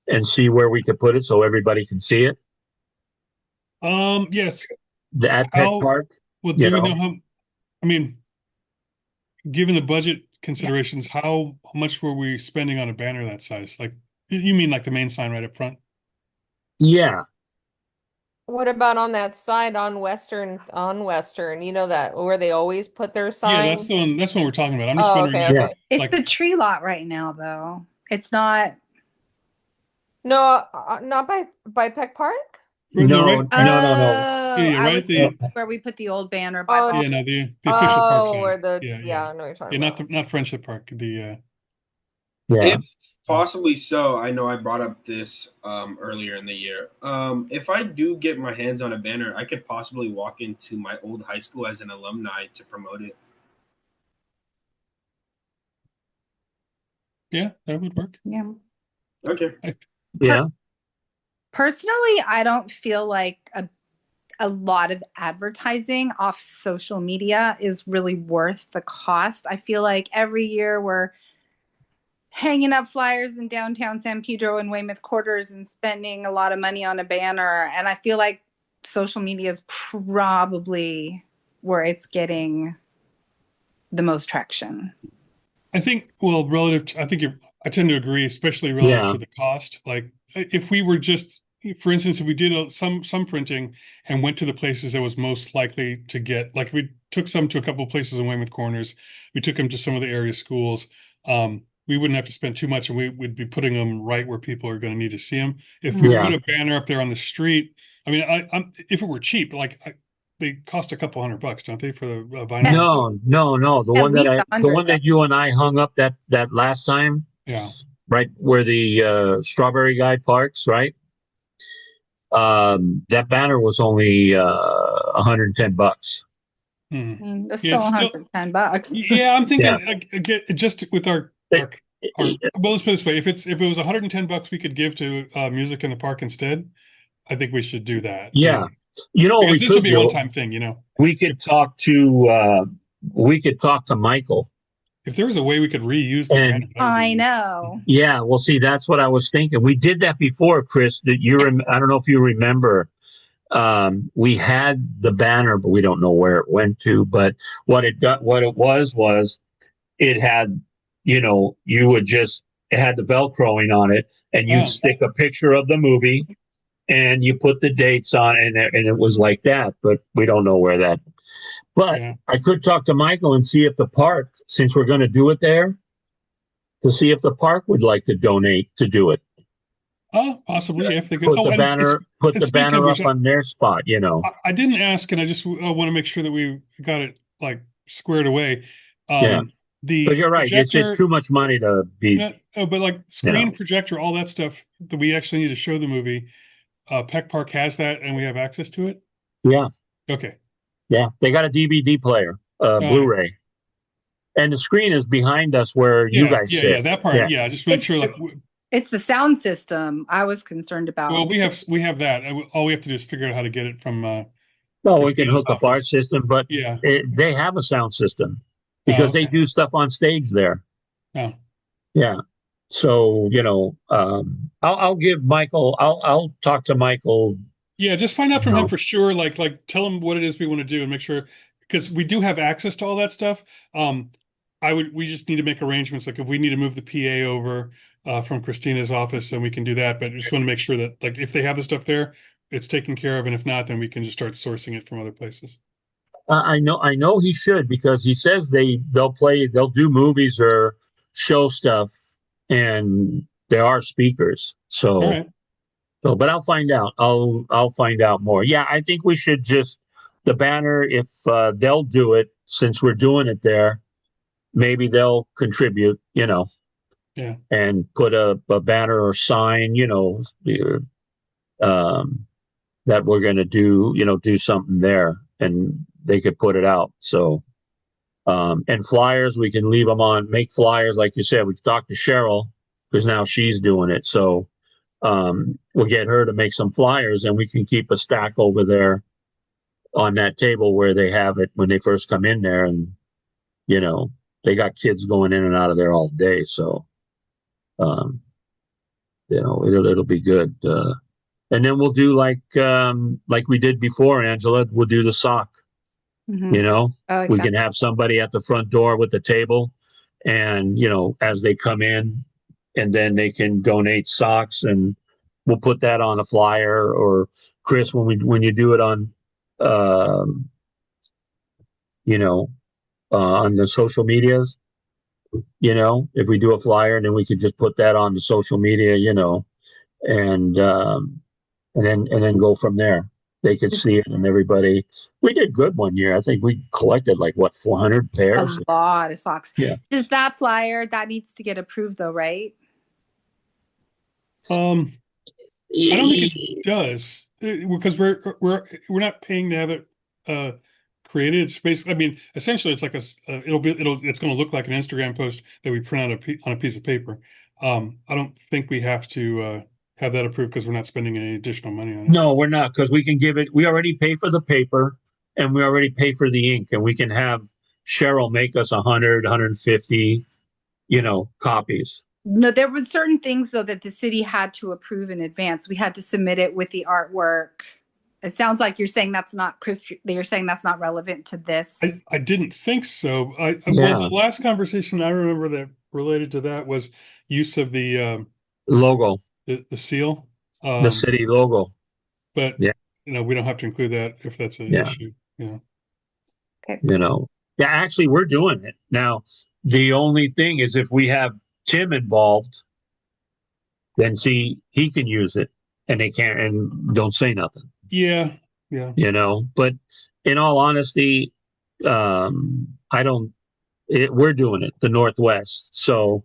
and see where we could put it so everybody can see it. Yes. At Peck Park. Well, do we know how? I mean, given the budget considerations, how much were we spending on a banner that size? Like, you mean like the main sign right up front? Yeah. what about on that side on Western, you know that where they always put their Yeah, sign? that's the one. That's what we're talking about. I'm just Oh, wondering. okay, if, Yeah. okay. It's like, the tree lot right now, though. It's not. No, not by Peck Park? No, right, no. yeah, I right was at the thinking where we put the old banner by Oh, Ball. yeah, no, the official park sign. where the Yeah. I know what you're talking Yeah, about. not Friendship Park. The Yeah. If possibly so, I know I brought up this earlier in the year. If I do get my hands on a banner, I could possibly walk into my old high school as an alumni to promote it. yeah, that would work. Yeah. Okay. Yeah. Personally, I don't feel like a lot of advertising off social media is really worth the cost. I feel like every year we're hanging up flyers in downtown San Pedro and Weymouth quarters and spending a lot of money on a banner. And I feel like social media is probably where it's getting the most traction. I think, well, I tend to agree, especially relative to the cost. Like, if we were just, for instance, if we did some printing and went to the places that was most likely to get, like we took some to a couple of places in Weymouth Corners, we took them to some of the area schools. we wouldn't have to spend too much, and we would be putting them right where people are going to need to see them. If we Yeah. put a banner up there on the street, I mean, if it were cheap, like they cost a couple $100, don't they, for the vinyl? No. At least The 100. one that you and I hung up that last time, Yeah. right where the strawberry guy parks, right? That banner was only $110. That's Yeah, still it's still, $110. yeah, I'm thinking Yeah. again, just with our well, let's put it this way: if it was $110 we could give to music in the park instead, I think we should do that. Yeah. You know what we Because this will could be a do? one-time thing, you know. We could talk to Michael. If there was a way we could reuse the And banner, that would I be- know. yeah, well, see, that's what I was thinking. We did that before, Chris. That I don't know if you remember. We had the banner, but we don't know where it went to. But what it was it had, you would just it had the Velcroing on it, and you'd stick a picture of the movie, and you put the dates on, and it was like that. But we don't know where that. But Yeah. I could talk to Michael and see if the park, since we're going to do it there, to see if the park would like to donate to do it. Oh, possibly, if they could. Put the and banner, and speaking of up which, on their spot. I didn't ask, and I just want to make sure that we got it like squared away. Yeah. The But you're right. It's projector, too much money to be. no, but like screen projector, all that stuff that we actually need to show the movie. Peck Park has that, and we have access to it. Yeah. Okay. Yeah, they got a DVD player, Blu-ray, and the screen is behind us where you guys sit. Yeah, that part. Yeah, just make sure. Like, It's the sound system I was concerned about. well, we have that. All we have to do is figure out how to get it from. No, we can hook up our system, but yeah, they have a sound system because they do stuff on stage there. Oh. Yeah. So I'll give Michael. I'll talk to Michael. Yeah, just find out from him for sure. Like tell him what it is we want to do and make sure, because we do have access to all that stuff. We just need to make arrangements. Like if we need to move the PA over from Christina's office, then we can do that. But I just want to make sure that like if they have the stuff there, it's taken care of, and if not, then we can just start sourcing it from other places. I know he should, because he says they'll do movies or show stuff, and there are speakers. So. All right. So, but I'll find out. I'll find out more. Yeah, I think we should just the banner. If they'll do it, since we're doing it there, maybe they'll contribute. Yeah. And put a banner or sign. That we're going to do something there, and they could put it out. So, and flyers, we can leave them on. Make flyers, like you said. We talked to Cheryl because now she's doing it. So. We'll get her to make some flyers, and we can keep a stack over there on that table where they have it when they first come in there. And, they got kids going in and out of there all day. So, it'll be good. And then we'll do like we did before, Angela, we'll do the sock, Mm-hmm. We can have somebody at the front door with the table, and, as they come in, and then they can donate socks, and we'll put that on a flyer. Or Chris, when you do it on, on the social medias, if we do a flyer, and then we could just put that on the social media, and then go from there. They could see it, and everybody. We did good one year. I think we collected 400 pairs. A lot of socks. Yeah. Does that flyer that needs to get approved though, right? I don't think it does, because we're not paying to have it created. It's basically, I mean, essentially, it's like it's going to look like an Instagram post that we print out on a piece of paper. I don't think we have to have that approved because we're not spending any additional money on it. No, we're not, because we can give it. We already pay for the paper, and we already pay for the ink, and we can have Cheryl make us 100, 150, copies. No, there were certain things though that the city had to approve in advance. We had to submit it with the artwork. It sounds like you're saying that's not, Chris. You're saying that's not relevant to this. I didn't think so. Well, the last conversation I remember that related to that was use of the logo, the seal, the city logo. But we don't have to include that if that's an issue. Yeah. Okay. Actually, we're doing it now. The only thing is, if we have Tim involved, then see he can use it, and they can't and don't say nothing. Yeah. But in all honesty, I don't. We're doing it, the Northwest, so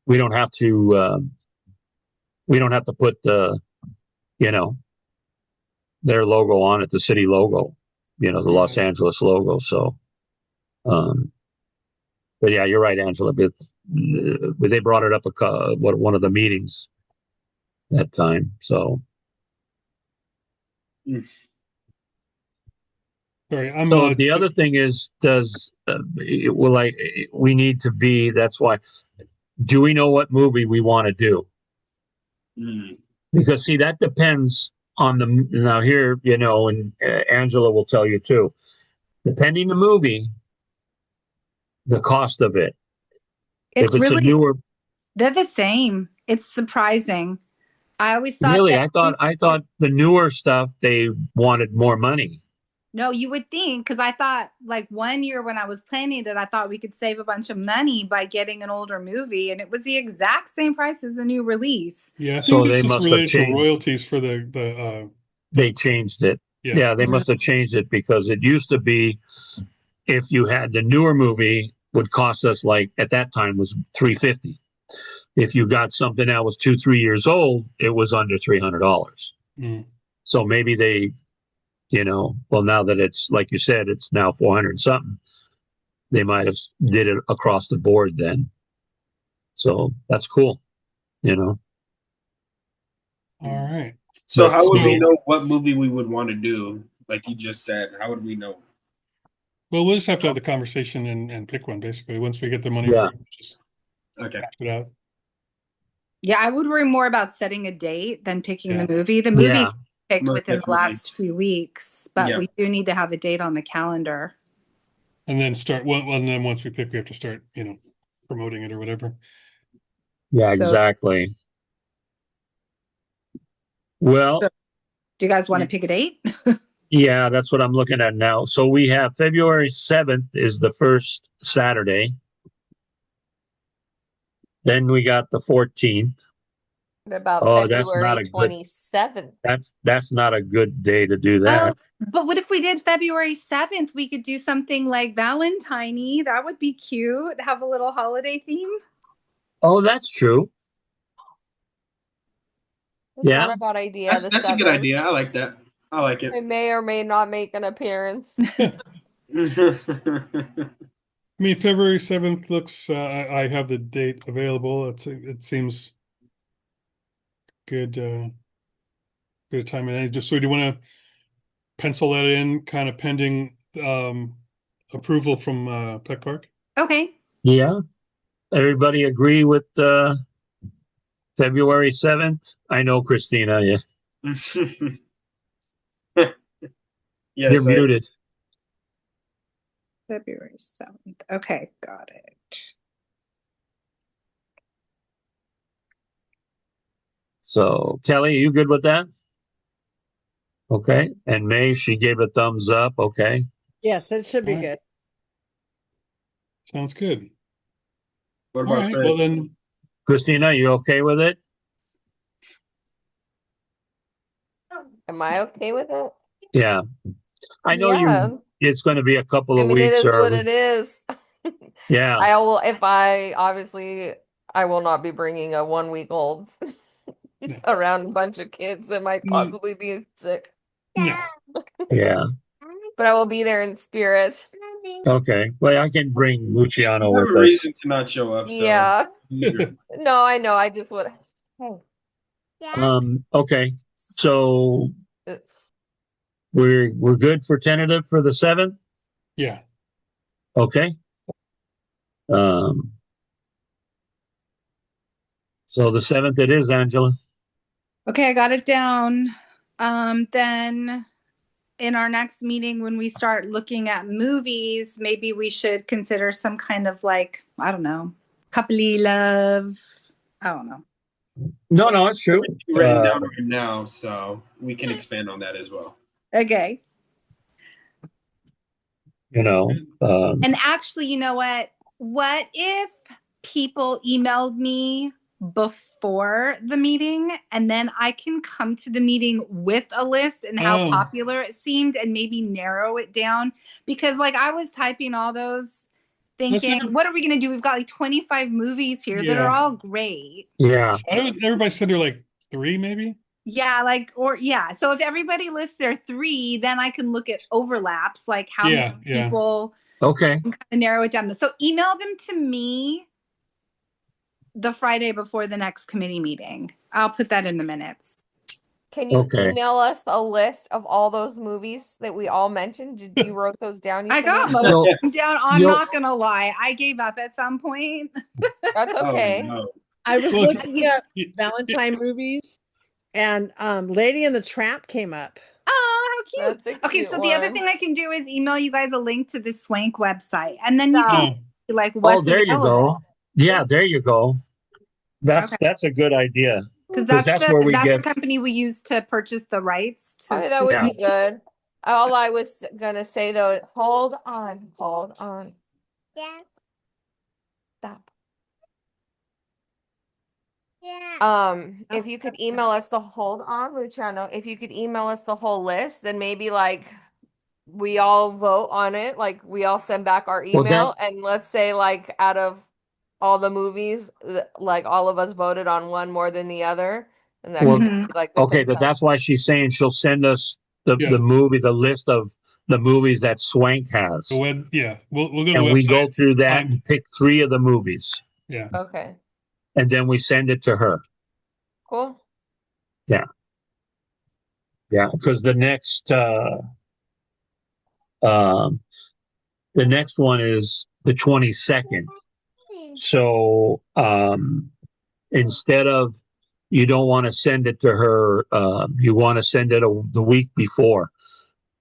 we don't have to. We don't have to put you know, their logo on it, the city logo, the Los Angeles logo. So, but yeah, you're right, Angela. But they brought it up one of the meetings that time. So, Sorry, so the other thing is, we need to be. That's why. Do we know what movie we want to do? Because see, that depends on now here, and Angela will tell you too. Depending the movie, the cost of it. It's if it's really, a newer, they're the same. It's surprising. I always thought really, that I thought the newer stuff they wanted more money. No, you would think, because I thought like one year when I was planning it, I thought we could save a bunch of money by getting an older movie, and it was the exact same price as the new release. Yeah, I think So it's they just must have related to changed. royalties for the They changed it. Yeah, they must have changed it because it used to be if you had the newer movie would cost us like at that time was $350. If you got something that was 2-3 years old, it was under $300. So maybe they, well, now that it's like you said, it's now 400 something. They might have did it across the board then. So that's cool, All right. So how would we know what movie we would want to do? Like you just said, how would we know? Well, we'll just have to have the conversation and pick one, basically. Once we get the money, just okay. It out. Yeah, I would worry more about setting a date than picking the movie. The movie picked Most within definitely. the last few weeks, but we do need to have a date on the calendar. And then and then once we pick, we have to start, promoting it or whatever. Yeah, exactly. Well, do you guys want to pick a date? Yeah, that's what I'm looking at now. So we have February 7th is the first Saturday. Then we got the 14th. What about that's not February a good 27th? That's not a good day to do that. But what if we did February 7th? We could do something like Valentine-y. That would be cute. Have a little holiday theme. Oh, that's true. It's not a bad idea. That's a good idea. I like that. I like it. I may or may not make an appearance. I mean, February 7th looks, I have the date available. It seems good, good time. And just so do you want to pencil that in kind of pending, approval from, Peck Park? Okay. Yeah. Everybody agree with, February 7th? I know, Christina, yeah. Yes, you're muted. February 7th. Okay, got it. So, Kelly, are you good with that? Okay. And May, she gave a thumbs up. Okay. Yes, it should be good. Sounds good. What about Chris? Well, then, Christina, you okay with it? Am I okay with it? Yeah. I know it's going to be a couple of weeks. It is what it is. Yeah. I will, I will not be bringing a 1-week-old around a bunch of kids that might possibly be sick. No. Yeah. But I will be there in spirit. Okay. Well, I can bring Luciano You have with a us. reason to not show up. So. Yeah. No, I know. I just would. Okay. So we're good for tentative for the 7th? Yeah. Okay. So the 7th it is, Angela. Okay, I got it down. Then in our next meeting, when we start looking at movies, maybe we should consider some kind of like, I don't know, coupley love. I don't know. No, it's true. Written down right now, so we can expand on that as well. Okay. And actually, you know what? What if people emailed me before the meeting, and then I can come to the meeting with a list and how popular it seemed and maybe narrow it down. Because like I was typing all those thinking, what are we going to do? We've got like 25 movies here that are all great. Yeah. Everybody said they're like 3, maybe. Yeah, so if everybody lists their 3, then I can look at overlaps, like how many people okay can kind of narrow it down. So email them to me the Friday before the next committee meeting. I'll put that in the minutes. Can you email us a list of all those movies that we all mentioned? Did you wrote those down? I got most of them down. I'm not gonna lie. I gave up at some point. That's okay. Oh, no. I was looking at Valentine movies, and Lady and the Tramp came up. Oh, how cute. That's okay, so the other thing I can do is email you guys a link to the Swank website, and then you can see, like what's there available. you go. Yeah, there you go. That's a good idea. Because that's where we get the company we use to purchase the rights. That would be good. All I was gonna say though, hold on. Yeah. Stop. Yeah. If you could email us Luciano, if you could email us the whole list, then maybe like we all vote on it, like we all send back our email, and let's say like out of all the movies, like all of us voted on one more than the other, and that could be like the that's why she's saying she'll send us the list of the movies that Swank has. We'll go to the and website. We go through that and pick 3 of the movies. Yeah. Okay. And then we send it to her. Cool. Yeah. Yeah, because the next one is the 22nd. So instead of, you don't want to send it to her, you want to send it the week before.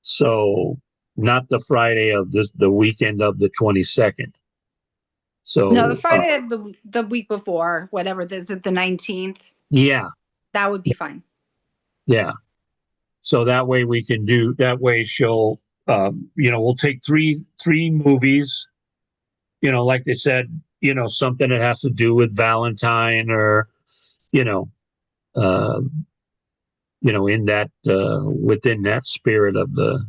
So not the Friday of the weekend of the 22nd. So no, the Friday of the week before, whatever this is, the 19th. Yeah. That would be fine. Yeah. So that way we can do, that way she'll, we'll take three movies, like they said, something that has to do with Valentine or, in that, within that spirit of the.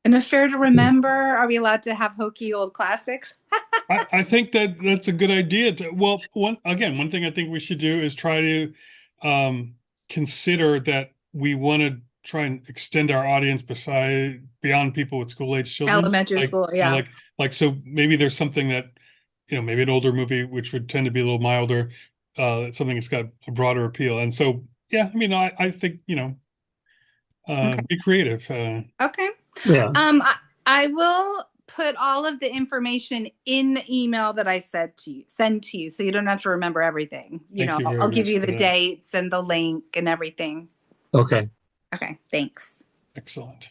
And if fair to remember, are we allowed to have hokey old classics? I think that's a good idea. Well, one thing I think we should do is try to consider that we want to try and extend our audience beyond people with school-age children. Elementary school, yeah. So maybe there's something that, maybe an older movie, which would tend to be a little milder, something that's got a broader appeal. And so, yeah, I mean, I think, be creative. Okay. Yeah. I will put all of the information in the email that I send to you, so you don't have to remember everything. I'll give you the dates and the link and everything. Okay. Okay. Thanks. Excellent.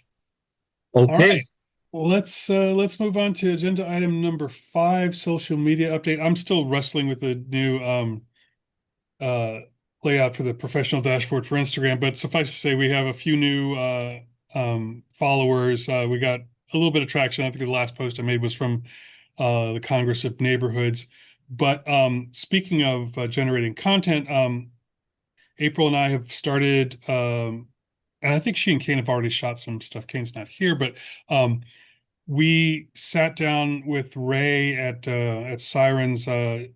Okay. All right. Well, let's move on to agenda item number 5, social media update. I'm still wrestling with the new layout for the professional dashboard for Instagram, but suffice to say, we have a few new followers. We got a little bit of traction. I think the last post I made was from the Congress of Neighborhoods. But speaking of generating content, April and I have started, and I think she and Kane have already shot some stuff. Kane's not here, but we sat down with Ray at Sirens day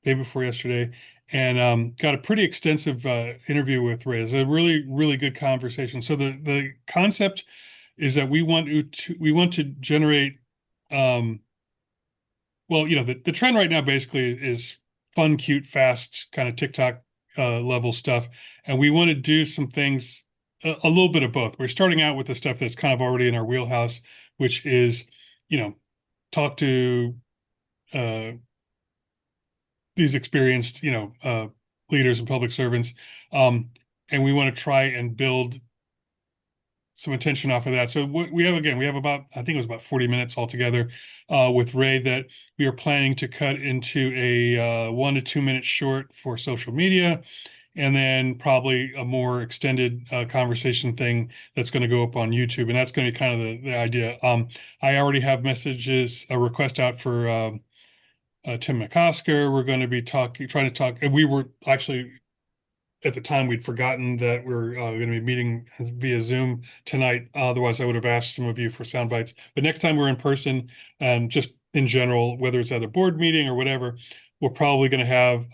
before yesterday, and got a pretty extensive interview with Ray. It was a really, really good conversation. So the concept is that we want to generate, the trend right now basically is fun, cute, fast, kind of TikTok level stuff, and we want to do some things, a little bit of both. We're starting out with the stuff that's kind of already in our wheelhouse, which is, talk to these experienced, leaders and public servants, and we want to try and build some attention off of that. So we have about, I think it was about 40 minutes altogether with Ray that we are planning to cut into a 1 to 2 minute short for social media, and then probably a more extended conversation thing that's going to go up on YouTube. And that's going to be kind of the idea. I already have a request out for Tim McCosker. We're going to be trying to talk, and we were actually at the time we'd forgotten that we're going to be meeting via Zoom tonight. Otherwise, I would have asked some of you for sound bites. But next time we're in person, and just in general, whether it's at a board meeting or whatever, we're probably going to have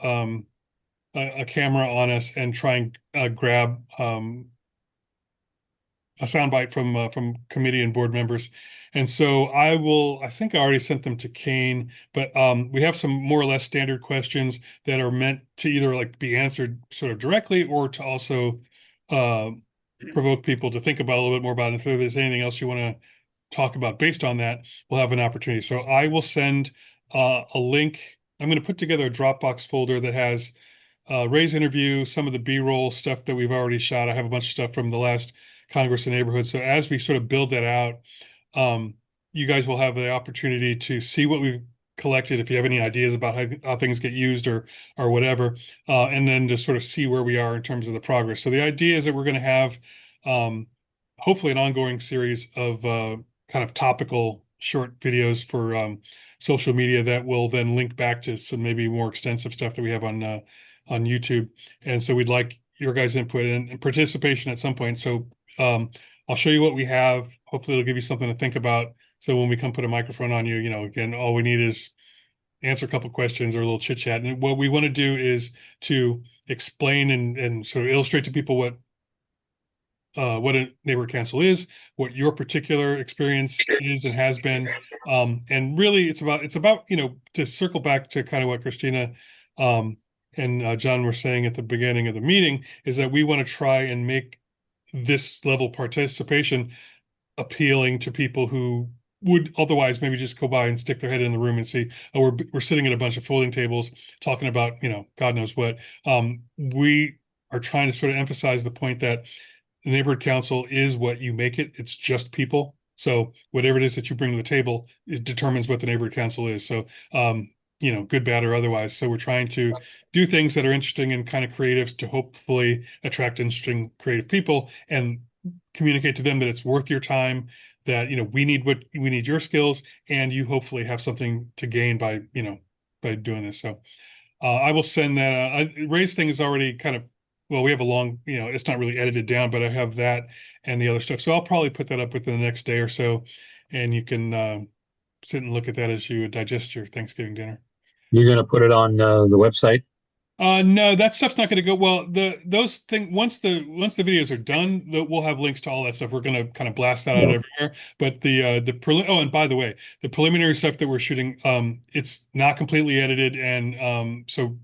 a camera on us and try and grab a soundbite from committee and board members. And so I think I already sent them to Kane, but we have some more or less standard questions that are meant to either like be answered sort of directly or to also uh, provoke people to think about a little bit more about it. And so if there's anything else you want to talk about based on that, we'll have an opportunity. So I will send a link. I'm going to put together a Dropbox folder that has Ray's interview, some of the B-roll stuff that we've already shot. I have a bunch of stuff from the last Congress and Neighborhood. So as we sort of build that out, you guys will have the opportunity to see what we've collected. If you have any ideas about how things get used or whatever, and then to sort of see where we are in terms of the progress. So the idea is that we're going to have hopefully an ongoing series of kind of topical short videos for social media that will then link back to some maybe more extensive stuff that we have on YouTube. And so we'd like your guys' input and participation at some point. So I'll show you what we have. Hopefully it'll give you something to think about. So when we come put a microphone on you, again, all we need is answer a couple questions or a little chit chat. And what we want to do is to explain and sort of illustrate to people what a neighborhood council is, what your particular experience is and has been. And really it's about, to circle back to kind of what Christina and John were saying at the beginning of the meeting, is that we want to try and make this level participation appealing to people who would otherwise maybe just go by and stick their head in the room and see, oh, we're sitting at a bunch of folding tables talking about, God knows what. We are trying to sort of emphasize the point that the neighborhood council is what you make it. It's just people. So whatever it is that you bring to the table, it determines what the neighborhood council is. So, good, bad, or otherwise. So we're trying to do things that are interesting and kind of creative to hopefully attract interesting, creative people and communicate to them that it's worth your time, that, we need your skills, and you hopefully have something to gain by doing this. So I will send that. Ray's thing is already kind of, well, we have a long, it's not really edited down, but I have that and the other stuff. So I'll probably put that up within the next day or so, and you can sit and look at that as you digest your Thanksgiving dinner. You're going to put it on the website? No, that stuff's not going to go well. Those things once the videos are done, we'll have links to all that stuff. We're going to kind of blast that out everywhere. But and by the way, the preliminary stuff that we're shooting, it's not completely edited, and so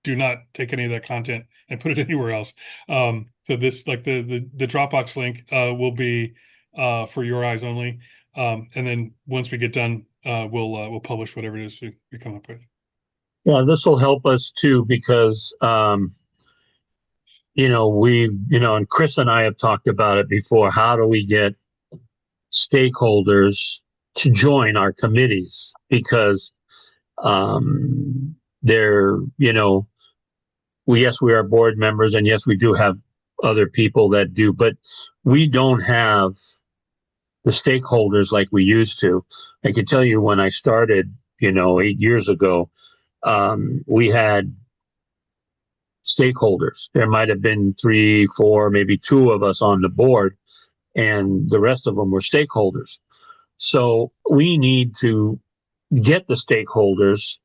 do not take any of that content and put it anywhere else. So this, like the Dropbox link, will be for your eyes only. And then once we get done, we'll publish whatever it is we come up with. Yeah, this will help us too, because and Chris and I have talked about it before. How do we get stakeholders to join our committees? Because they're, yes, we are board members, and yes, we do have other people that do, but we don't have the stakeholders like we used to. I can tell you when I started, 8 years ago, we had stakeholders. There might have been 3, 4, maybe 2 of us on the board, and the rest of them were stakeholders. So we need to get the stakeholders,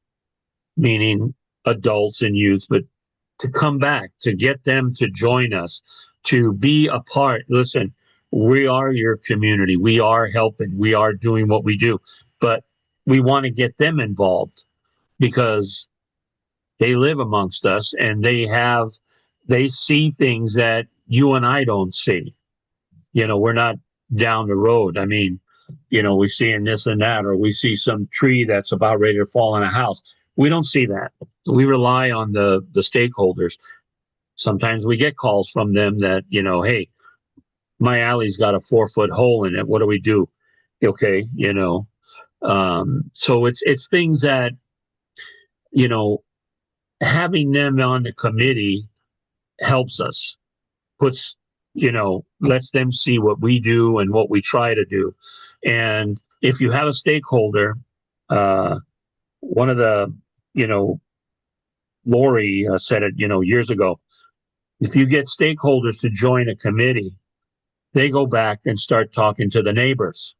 meaning adults and youth, but to come back, to get them to join us, to be a part. Listen, we are your community. We are helping. We are doing what we do, but we want to get them involved, because they live amongst us and they see things that you and I don't see. We're not down the road. I mean, we see in this and that, or we see some tree that's about ready to fall on a house. We don't see that. We rely on the stakeholders. Sometimes we get calls from them that, hey, my alley's got a 4-foot hole in it. What do we do? Okay. So it's things that, having them on the committee helps us, lets them see what we do and what we try to do. And if you have a stakeholder, one of the, you know, Lori said it, you know, years ago. If you get stakeholders to join a committee, they go back and start talking to the neighbors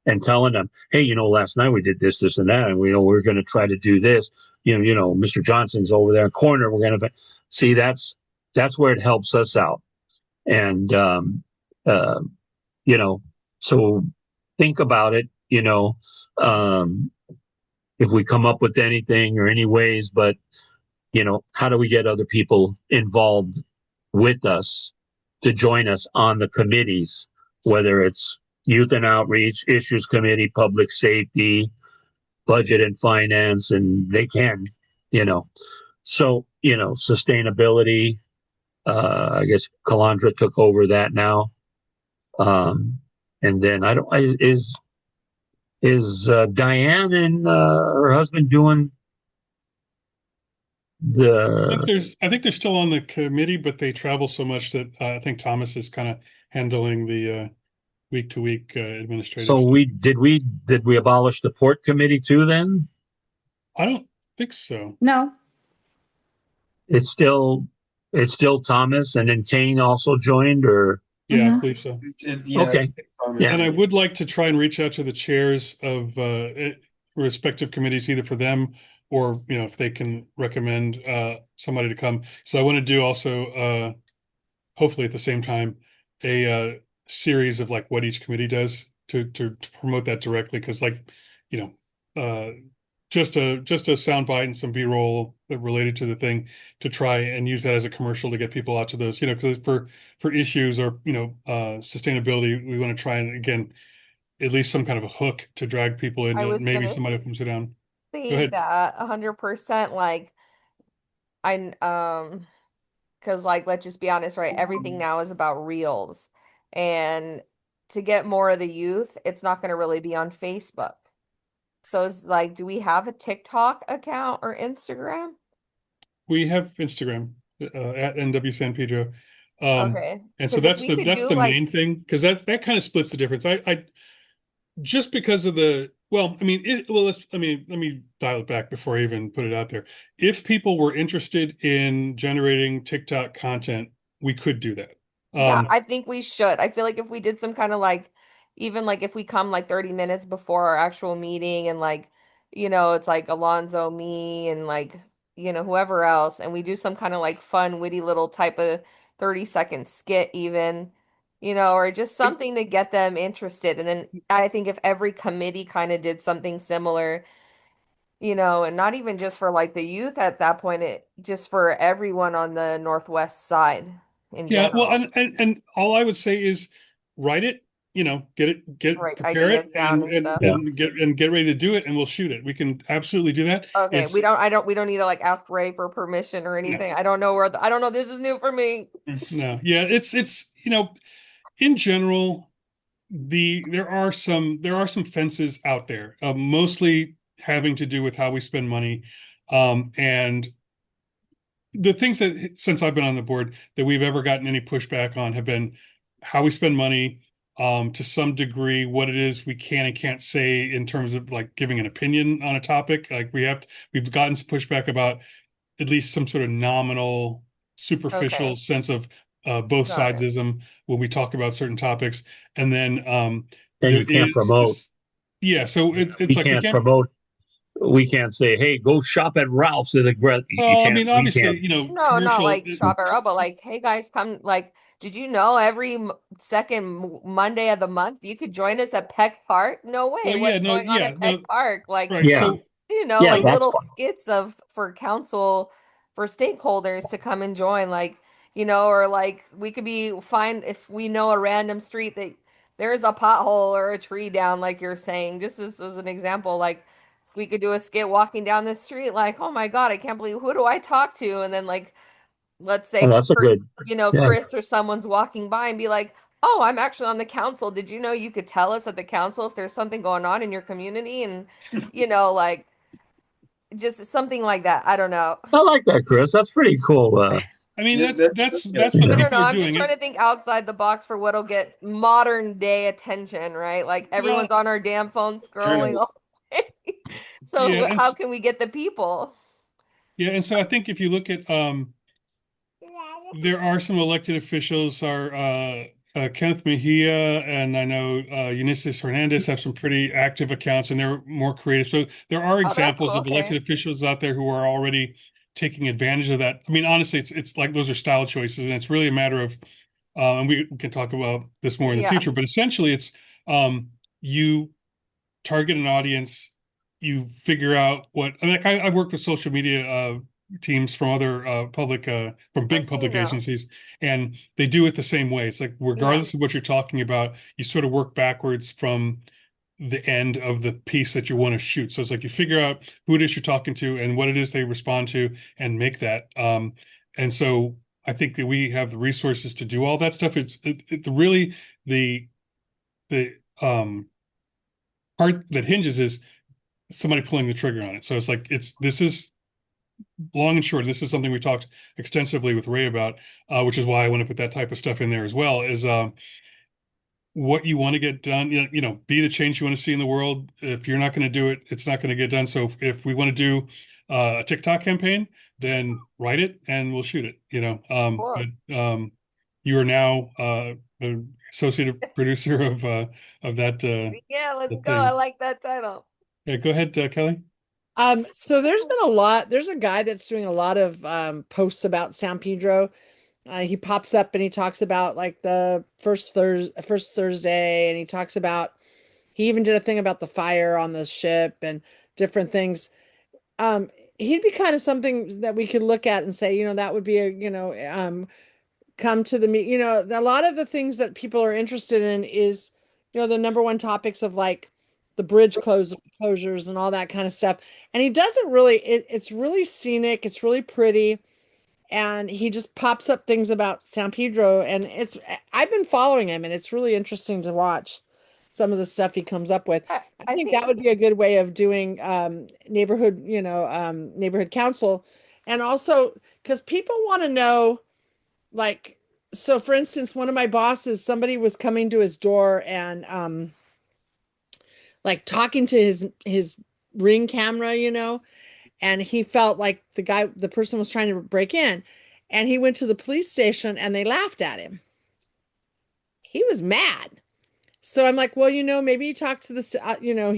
and telling them, hey, you know, last night we did this, this, and that, and we know we're going to try to do this. You know, Mr. Johnson's over there in the corner. We're going to see that's where it helps us out. And uh, you know, so think about it. You know, if we come up with anything or any ways, but you know, how do we get other people involved with us to join us on the committees, whether it's youth and outreach, issues committee, public safety, budget and finance, and they can, you know. So, you know, sustainability, I guess Calandra took over that now. And then I don't, is Diane and her husband doing I think they're still on the committee, but they travel so much that I think Thomas is kind of handling the week to week administrative so stuff. did we abolish the port committee too then? I don't think so. No. It's still Thomas, and then Kane also joined, or Yeah, I believe so. Yeah, okay. Yeah. And I would like to try and reach out to the chairs of respective committees, either for them or, you know, if they can recommend somebody to come. So I want to do also, hopefully at the same time, a series of like what each committee does to promote that directly. Because like, you know, just a sound bite and some B-roll related to the thing to try and use that as a commercial to get people out to those, you know, because for issues or, you know, sustainability, we want to try and again at least some kind of a hook to drag people in, I and was maybe gonna somebody can sit down. Go say ahead. that 100%. Like because like let's just be honest, right? Everything now is about reels, and to get more of the youth, it's not going to really be on Facebook. So it's like, do we have a TikTok account or Instagram? We have Instagram at NWSN Pedro. Okay, And so because if we could that's do the main like, thing, because that kind of splits the difference. I just because of the, well, I mean, let me dial it back before I even put it out there. If people were interested in generating TikTok content, we could do that. yeah, I think we should. I feel like if we did some kind of like, even like if we come like 30 minutes before our actual meeting and like, you know, it's like Alonzo, me, and like, you know, whoever else, and we do some kind of like fun, witty little type of 30-second skit even, you know, or just something to get them interested. And then I think if every committee kind of did something similar, you know, and not even just for like the youth at that point, it just for everyone on the Northwest side in Yeah, well, general. and all I would say is write it, you know, Write prepare it, ideas down and stuff. Yeah. and get ready to do it, and we'll shoot it. We can absolutely do that. Okay, It's we don't need to like ask Ray for permission or no, anything. I don't know I don't know. This is new for me. no, yeah, it's you know, in general, there are some fences out there, mostly having to do with how we spend money, and the things that since I've been on the board that we've ever gotten any pushback on have been how we spend money, to some degree, what it is we can and can't say in terms of like giving an opinion on a topic. Like we've gotten some pushback about at least some sort of nominal, superficial Okay, sense of both got it. sidesism when we talk about certain topics. And then And there you can't is promote. this, yeah. So it's We like we can't can't. promote. We can't say, "Hey, go shop at Ralph's." You Well, I can't. mean, We obviously, can't. you know, No, not commercial. like shop at Row, but like, hey guys, come like, did you know every second Monday of the month you could join us at Peck Park? No way. Well, yeah, What's no, going on yeah, at no, Peck Park? Like, right. Yeah, So you know, yeah, like that's little fine. skits of for council for stakeholders to come and join, like, you know, or like we could be fine if we know a random street that there's a pothole or a tree down, like you're saying, just as an example, like we could do a skit walking down the street, like, oh my God, I can't believe who do I talk to? And then like let's Well, say that's a good. you know, Yeah. Chris or someone's walking by and be like, "Oh, I'm actually on the council. Did you know you could tell us at the council if there's something going on in your community?" And you know, like just something like that. I don't know. I like that, Chris. That's pretty cool. I mean, Yeah, that's You when I know. don't know. people are I'm just doing trying it. to think outside the box for what'll get modern day attention, right? Like Well, everyone's on our damn phone scrolling journalists. all day. Yeah, So how can we get the people? and so I think if you look at there are some elected officials are Kenneth Mejia and I know Eunices Hernandez have some pretty active accounts and they're more creative. So there are Oh, that's examples cool. of elected Okay. officials out there who are already taking advantage of that. I mean, honestly, it's like those are style choices, and it's really a matter of and we can talk about this more in the Yeah. future, but essentially it's you target an audience, you figure out what I mean, like I've worked with social media teams from other public from I've big seen public them. agencies, and they do it the same way. It's like Yeah. regardless of what you're talking about, you sort of work backwards from the end of the piece that you want to shoot. So it's like you figure out who it is you're talking to and what it is they respond to and make that. And so I think that we have the resources to do all that stuff. Really the the part that hinges is somebody pulling the trigger on it. So it's like this is long and short. This is something we talked extensively with Ray about, which is why I want to put that type of stuff in there as well. Is what you want to get done. Be the change you want to see in the world. If you're not going to do it, it's not going to get done. So if we want to do a TikTok campaign, then write it and we'll shoot it. Cool. But you are now the associate producer of Yeah, let's the go. I thing. like that title. Yeah, go ahead, Kelly. So there's been a lot. There's a guy that's doing a lot of posts about San Pedro. He pops up and he talks about like the first Thursday, and he talks about he even did a thing about the fire on the ship and different things. Um, he'd be kind of something that we could look at and say, that would be come to the meet. A lot of the things that people are interested in is, the number one topics of like the closures and all that kind of stuff. And he doesn't really, it's really scenic, it's really pretty, and he just pops up things about San Pedro, and I've been following him, and it's really interesting to watch some of the stuff he comes up with. I I think think that would be a good way of doing neighborhood council, and also because people want to know, like, so for instance, one of my bosses, somebody was coming to his door and like talking to his ring camera, and he felt like the person was trying to break in, and he went to the police station and they laughed at him. He was mad. So I'm like, well, maybe you talk to the,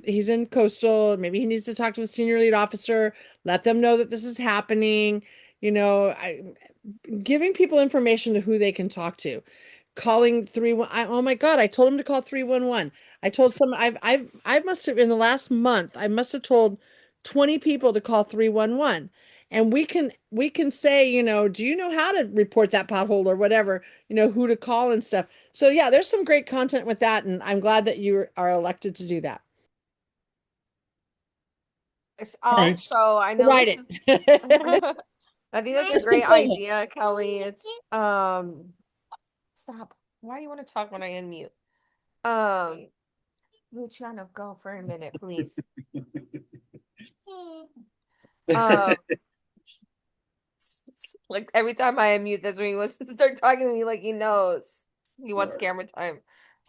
he's in coastal. Maybe he needs to talk to a senior lead officer, let them know that this is happening. Giving people information to who they can talk to. Calling 311. Oh my God, I told him to call 311. I told some, I must have, in the last month, I must have told 20 people to call 311. And we can say, do you know how to report that pothole or whatever, who to call and stuff. So yeah, there's some great content with that, and I'm glad that you are elected to do that. it's All right. also, I know Write this is, it. I think that's a Just great control it. idea, Kelly. Stop. Why do you want to talk when I unmute? Luciano, go for a minute, please. Um, like every time I unmute, that's when he wants to start talking to me, like he knows he wants camera time.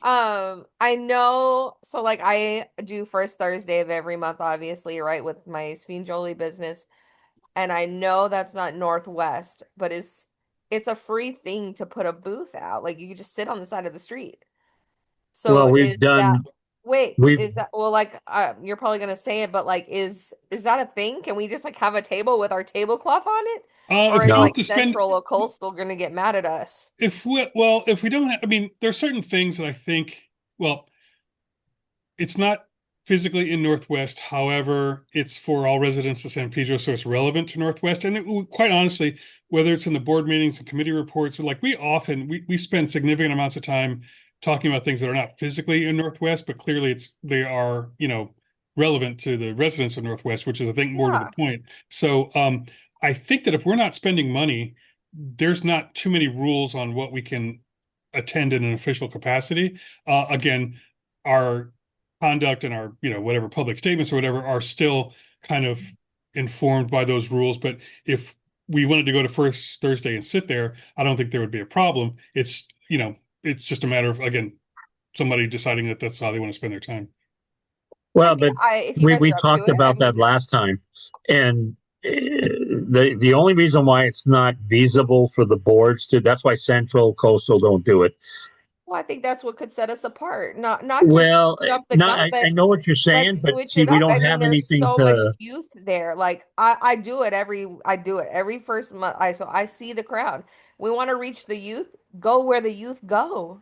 I know, so like I do first Thursday of every month, obviously, right, with my Sphene Jolie business, and I know that's not Northwest, but it's a free thing to put a booth out. Like you can just sit on the side of the street. So Well, is that wait, we've is that well like you're probably gonna say it, but like is that a thing? Can we just like have a table with our tablecloth on it? Or If we is no. need like to spend, Central or Coastal gonna get mad at us? if we don't have, I mean, there are certain things that I think, well, it's not physically in Northwest. However, it's for all residents of San Pedro, so it's relevant to Northwest. And quite honestly, whether it's in the board meetings and committee reports, like we spend significant amounts of time talking about things that are not physically in Northwest, but clearly they are, relevant to the residents of Northwest, which is I think more to the Yeah. point. So I think that if we're not spending money, there's not too many rules on what we can attend in an official capacity. Again, our conduct and our, whatever public statements or whatever are still kind of informed by those rules. But if we wanted to go to first Thursday and sit there, I don't think there would be a problem. It's just a matter of, again, somebody deciding that that's how they want to spend their time. Well, but if you guys we are up to talked it, I about that mean, last time, and the only reason why it's not feasible for the boards to, that's why Central Coastal don't do it. well, I think that's what could set us apart. Not to Well, jump the no, gun, but I know what you're saying, let's but switch see, it we up. I don't mean, have there's anything so much to. youth there. Like I do it every first month. So I see the crowd. We want to reach the youth. Go where the youth go.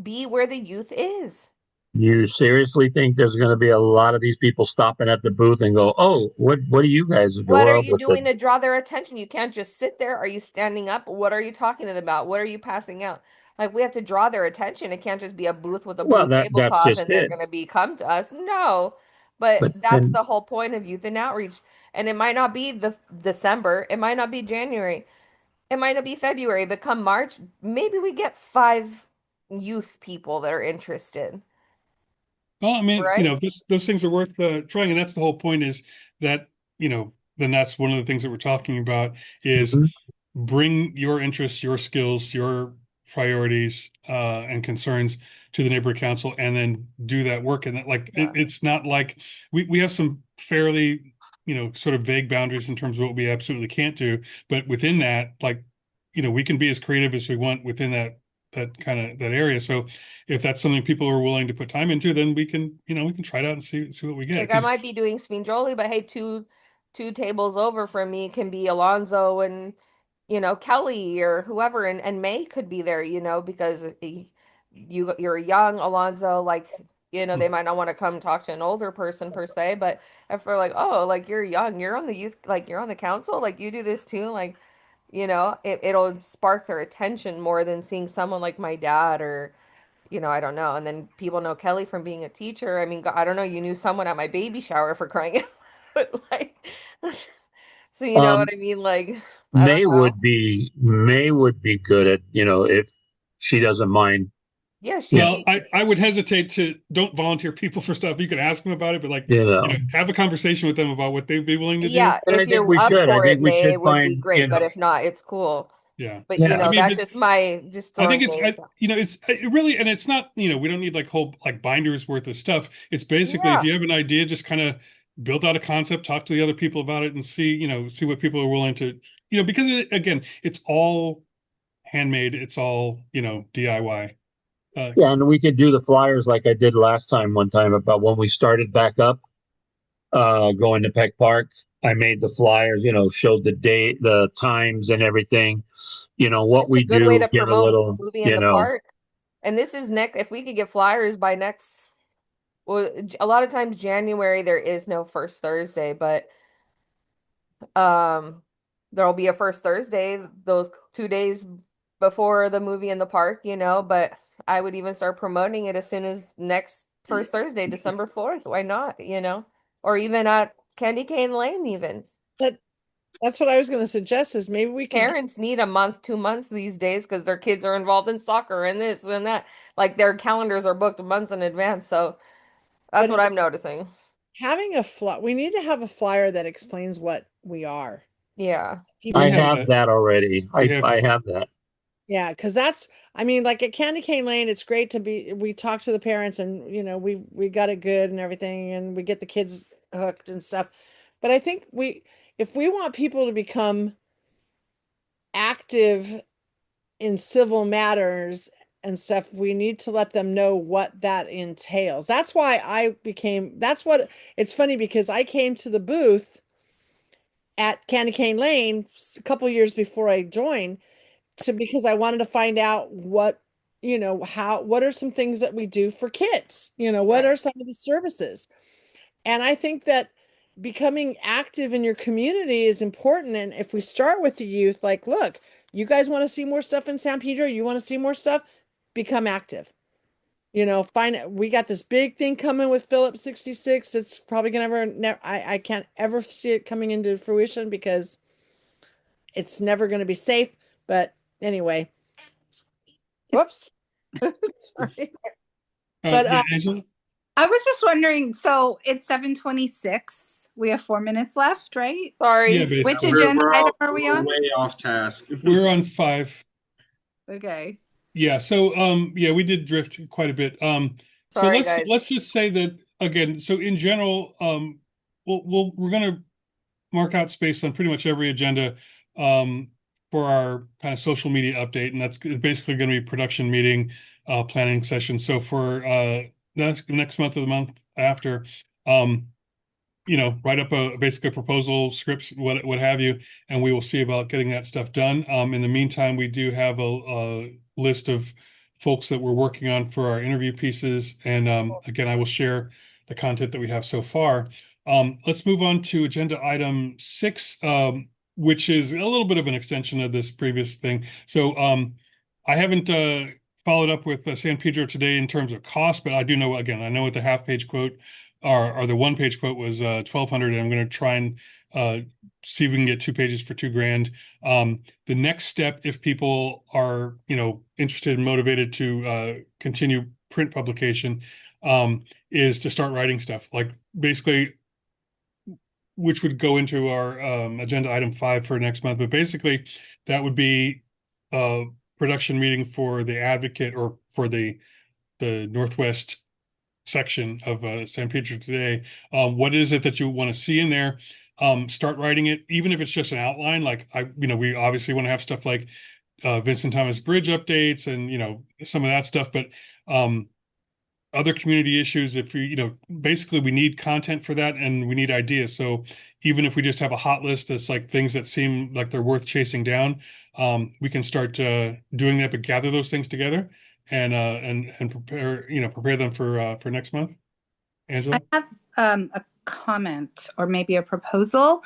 Be where the youth is. You seriously think there's going to be a lot of these people stopping at the booth and go, "Oh, what do you guys do?" What are Well, you doing to draw their attention? You can't just sit there. Are you standing up? What are you talking to them about? What are you passing out? Like we have to draw their attention. It can't just be a booth with a well, blue that's tablecloth just and they're it. going to be come to us. No. But But that's then, the whole point of youth and outreach. And it might not be the December, it might not be January, it might not be February, but come March, maybe we get 5 youth people that are interested, Well, I mean, right? those things are worth trying, and that's the whole point. Is that then that's one of the things that we're talking about is mhm. bring your interests, your skills, your priorities, and concerns to the neighborhood council, and then do that work. And that, like, Yeah. it's not like we have some fairly, sort of vague boundaries in terms of what we absolutely can't do, but within that, like, we can be as creative as we want within that kind of that area. So if that's something people are willing to put time into, then we can try it out and see what we get. Like I Because might be doing Sfinjoli, but hey, two tables over from me can be Alonzo and Kelly or whoever, and May could be there, because you're young, Alonzo, like they might not want to come talk to an older person per se, but if they're like, oh, like you're young, you're on the youth, like you're on the council, like you do this too, like it'll spark their attention more than seeing someone like my dad or I don't know. And then people know Kelly from being a teacher. I mean, I don't know, you knew someone at my baby shower for crying out. But like, so you know what um, I mean? Like, I don't know. May would be good at, if she doesn't mind. Yeah, she'd Yeah, well, be, I would hesitate to don't volunteer people for stuff. You can ask them about it, but like you know, have a conversation with them about what they'd be willing to do. yeah, and I if think you're we up should. I for it, think we May, should it would be find, great. But if not, it's cool. Yeah, But yeah, I mean, that's but just just I think throwing it's names out. it's it really, and it's not, we don't need like whole like binders worth of stuff. It's basically if Yeah. you have an idea, just kind of build out a concept, talk to the other people about it, and see what people are willing to, because again, it's all handmade, it's all DIY. yeah, and we could do the flyers like I did last time, one time about when we started back up, going to Peck Park. I made the flyers, showed the date, the times, and everything. What It's a we good way do, to give a promote little, movie in the park. And this is next, if we could get flyers by next, well, a lot of times January there is no first Thursday, but Um, there'll be a first Thursday, those 2 days before the movie in the park, but I would even start promoting it as soon as next first Thursday, December 4th. Why not, Or even at Candy Cane Lane, even. That that's what I was going to suggest is maybe we could Parents need a month, 2 months these days because their kids are involved in soccer and this and that. Like their calendars are booked months in advance. So that's but what I'm noticing. having we need to have a flyer that explains what we are. Yeah. I We People have have that. that already. We have I have that. Yeah, because that's, I mean, like at Candy Cane Lane, it's great we talk to the parents and, we got it good and everything, and we get the kids hooked and stuff. But I think if we want people to become active in civil matters and stuff, we need to let them know what that entails. That's why it's funny because I came to the booth at Candy Cane Lane a couple years before I joined because I wanted to find out what are some things that we do for kids? What Right. are some of the services? And I think that becoming active in your community is important. And if we start with the youth, like, look, you guys want to see more stuff in San Pedro, you want to see more stuff, become active. We got this big thing coming with Phillips 66. It's probably gonna I can't ever see it coming into fruition because it's never going to be safe. But anyway, whoops. Sorry. But yeah, Angela. I was just wondering, so it's 7:26. We have 4 minutes left, right? Yeah, Sorry. Which basically. agenda item are we we're on? way off task. We're on 5. Okay. Yeah, so yeah, we did drift quite a bit. So Sorry, let's guys. let's just say that again, so in general, we're going to mark out space on pretty much every agenda for our kind of social media update, and that's basically going to be production meeting, planning session. So for next month or the month after, um, write up a basically a proposal, scripts, what have you, and we will see about getting that stuff done. In the meantime, we do have a list of folks that we're working on for our interview pieces, and again, I will share the content that we have so far. Let's move on to agenda item 6, which is a little bit of an extension of this previous thing. So I haven't followed up with San Pedro today in terms of cost, but I do know, again, I know what the half-page quote or the one-page quote was 1,200, and I'm going to try and see if we can get 2 pages for $2,000. The next step, if people are interested and motivated to continue print publication, is to start writing stuff, like basically, which would go into our agenda item 5 for next month. But basically, that would be a production meeting for the Advocate or for the Northwest section of San Pedro today. What is it that you want to see in there? Start writing it, even if it's just an outline. Like we obviously want to have stuff like Vincent Thomas Bridge updates and some of that stuff, but other community issues. If basically we need content for that and we need ideas. So even if we just have a hot list that's like things that seem like they're worth chasing down, we can start doing that, but gather those things together and prepare them for next month. Angela? I have a comment or maybe a proposal.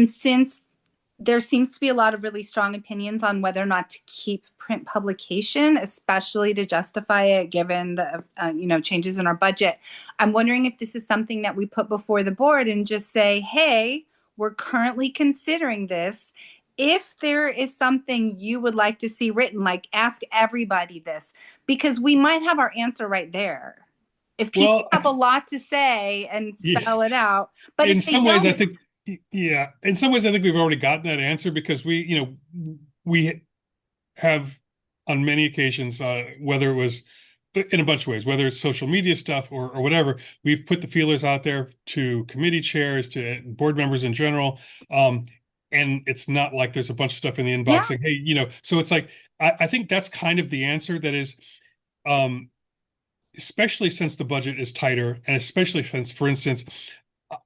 Since there seems to be a lot of really strong opinions on whether or not to keep print publication, especially to justify it given the changes in our budget. I'm wondering if this is something that we put before the board and just say, hey, we're currently considering this. If there is something you would like to see written, like ask everybody this, because we might have our answer right there. If people have a lot to say and spell it out, but in some ways, I think we've already gotten that answer, because we have on many occasions, whether it was in a bunch of ways, whether it's social media stuff or whatever, we've put the feelers out there to committee chairs, to board members in general. And it's not like there's a bunch of stuff in the inbox saying, hey, so it's like, I think that's kind of the answer. That is, especially since the budget is tighter, and especially since, for instance,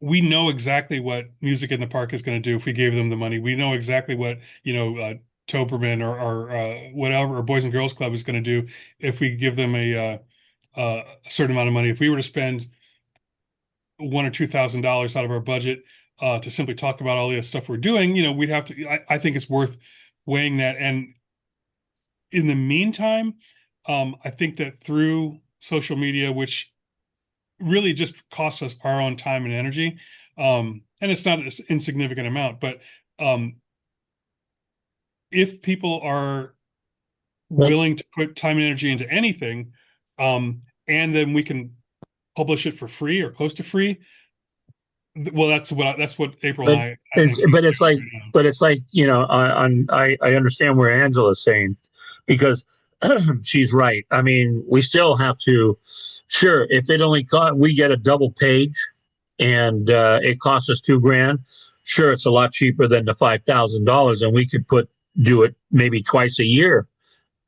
we know exactly what Music in the Park is going to do if we gave them the money. We know exactly what, Toberman or whatever, or Boys and Girls Club is going to do if we give them a certain amount of money. If we were to spend $1,000 or $2,000 out of our budget to simply talk about all the stuff we're doing, we'd have to. I think it's worth weighing that. And in the meantime, I think that through social media, which really just costs us our own time and energy, and it's not an insignificant amount, but if people are willing to put time and energy into anything, and then we can publish it for free or close to free. Well, that's what April and I but it's like, I understand where Angela's saying, because she's right. I mean, we still have to, sure, if it only we get a double page and it costs us $2,000, sure, it's a lot cheaper than the $5,000, and we could do it maybe twice a year,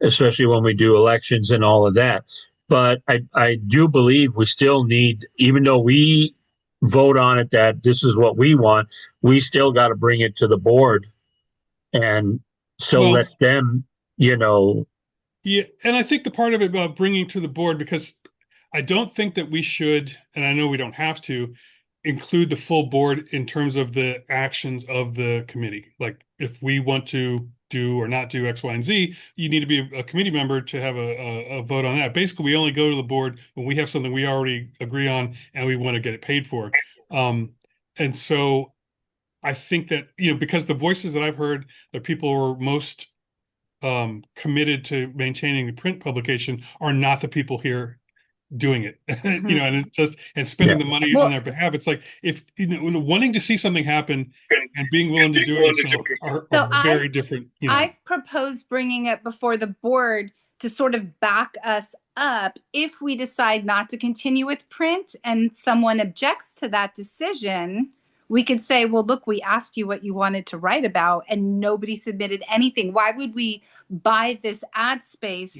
especially when we do elections and all of that. But I do believe we still need, even though we vote on it that this is what we want, we still got to bring it to the board and let them, Yeah, and I think the part of it about bringing to the board, because I don't think that we should, and I know we don't have to, include the full board in terms of the actions of the committee. Like, if we want to do or not do X, Y, and Z, you need to be a committee member to have a vote on that. Basically, we only go to the board when we have something we already agree on and we want to get it paid for. And so I think that, because the voices that I've heard, the people who are most committed to maintaining the print publication are not the people here doing it, and it's just, and spending the money on their behalf. It's like, if wanting to see something happen and being willing to do it yourself are very different. I've proposed bringing it before the board to sort of back us up if we decide not to continue with print and someone objects to that decision. We could say, well, look, we asked you what you wanted to write about and nobody submitted anything. Why would we buy this ad space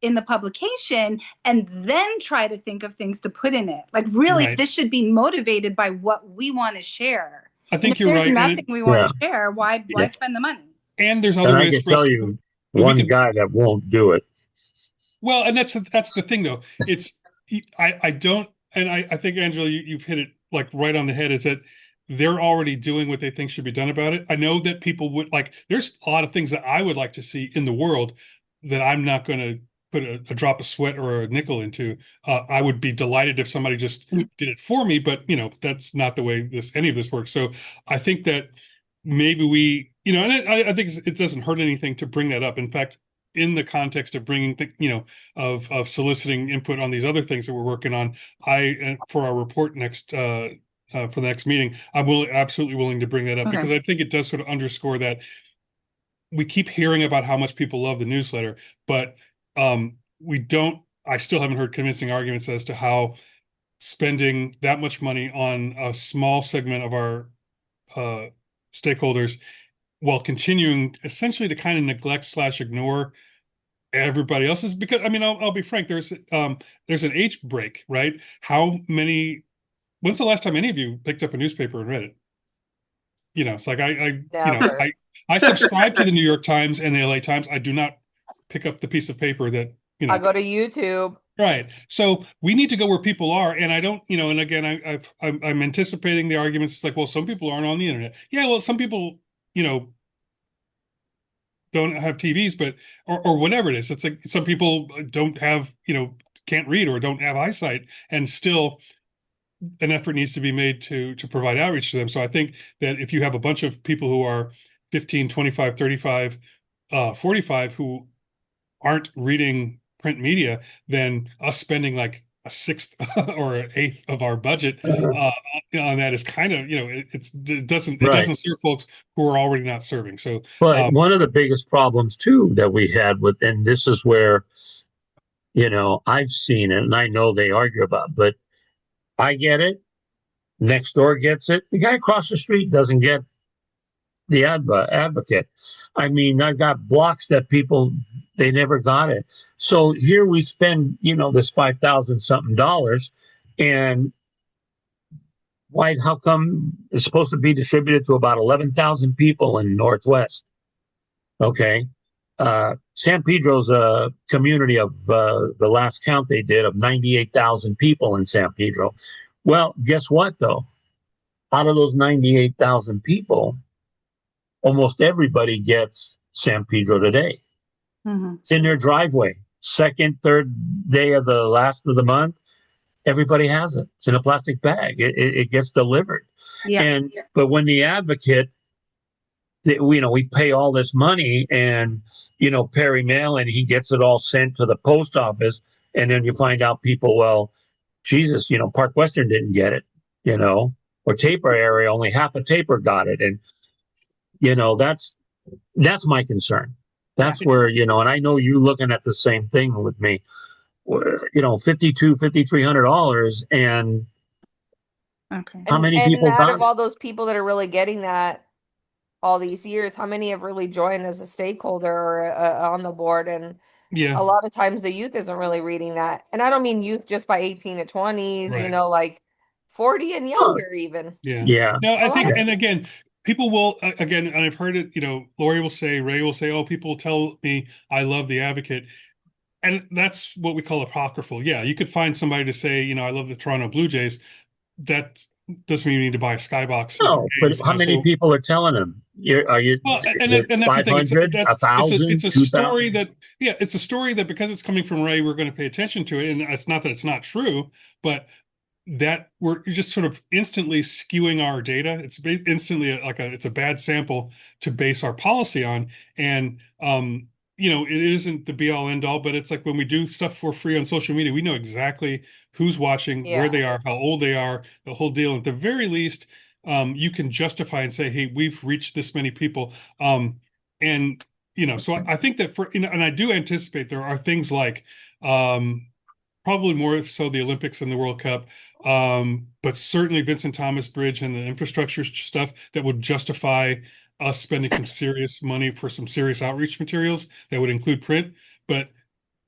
in the publication and then try to think of things to put in it? Like, really, this should be motivated by what we want to share. I think you're right. If there's nothing we want to share, why spend the money? And there's other ways I can tell you one guy that won't do it. Well, and that's the thing, though. It's I don't, and I think, Angela, you've hit it like right on the head. Is that they're already doing what they think should be done about it. I know that people would like. There's a lot of things that I would like to see in the world that I'm not going to put a drop of sweat or a nickel into. I would be delighted if somebody just did it for me, but that's not the way any of this works. So I think that maybe we, and I think it doesn't hurt anything to bring that up. In fact, in the context of bringing, of soliciting input on these other things that we're working on, for our report next, for the next meeting, I'm absolutely willing to bring that up because I think it does sort of underscore that we keep hearing about how much people love the newsletter, but I still haven't heard convincing arguments as to how spending that much money on a small segment of our stakeholders while continuing essentially to kind of neglect/ignore everybody else's, because I'll be frank, there's an age break, right? When's the last time any of you picked up a newspaper and read it? It's like I subscribe to the New York Times and the LA Times. I do not pick up the piece of paper that I go to YouTube. Right. So we need to go where people are. And I don't, and again, I'm anticipating the arguments. It's like, well, some people aren't on the internet. Yeah, well, some people, don't have TVs, but, or whatever it is. It's like some people don't have, can't read or don't have eyesight, and still an effort needs to be made to provide outreach to them. So I think that if you have a bunch of people who are 15, 25, 35, 45 who aren't reading print media, then us spending like a sixth or an eighth of our budget on that is kind of, it doesn't serve folks who are already not serving. So, but one of the biggest problems too that we had with, and this is where, I've seen it and I know they argue about, but I get it. Next door gets it. The guy across the street doesn't get the advocate. I mean, I got blocks that people, they never got it. So here we spend, this $5,000 something, and how come it's supposed to be distributed to about 11,000 people in Northwest? Okay. San Pedro's a community of, the last count they did, of 98,000 people in San Pedro. Well, guess what though? Out of those 98,000 people, almost everybody gets San Pedro Today. Mm-hmm. It's in their driveway. Second, third day of the last of the month, everybody has it. It's in a plastic bag. It gets delivered. Yeah. But when the advocate, we pay all this money and, Perry mail, and he gets it all sent to the post office. And then you find out people, well, Jesus, Park Western didn't get it, or Taper area, only half a Taper got it. And, that's my concern. That's where, and I know you looking at the same thing with me, $5,300. And how many people out of all those people that are really getting that all these years, how many have really joined as a stakeholder or on the board? And a lot of times the youth isn't really reading that. And I don't mean youth just by 18 to 20s, like 40 and younger even. Yeah. No, I think, and again, people will, again, and I've heard it, Lori will say, Ray will say, oh, people tell me I love the Advocate. And that's what we call apocryphal. Yeah, you could find somebody to say, I love the Toronto Blue Jays. That doesn't mean you need to buy a skybox. No, but how many people are telling them? Are you? Well, and that's the thing. It's a story that, it's a story that because it's coming from Ray, we're going to pay attention to it. And it's not that it's not true, but that we're just sort of instantly skewing our data. It's instantly it's a bad sample to base our policy on. And, it isn't the be all end all, but it's like when we do stuff for free on social media, we know exactly who's watching, where they are, how old they are, the whole deal. At the very least, you can justify and say, hey, we've reached this many people. And so I think that and I do anticipate there are things like, probably more so the Olympics and the World Cup, but certainly Vincent Thomas Bridge and the infrastructure stuff that would justify us spending some serious money for some serious outreach materials that would include print. But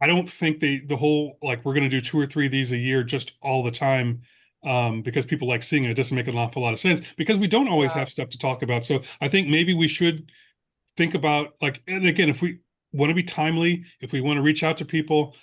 I don't think the whole, like, we're going to do 2 or 3 of these a year just all the time, because people like seeing it. It doesn't make an awful lot of sense because we don't always have stuff to talk about. So I think maybe we should think about, like, and again, if we want to be timely, if we want to reach out to people,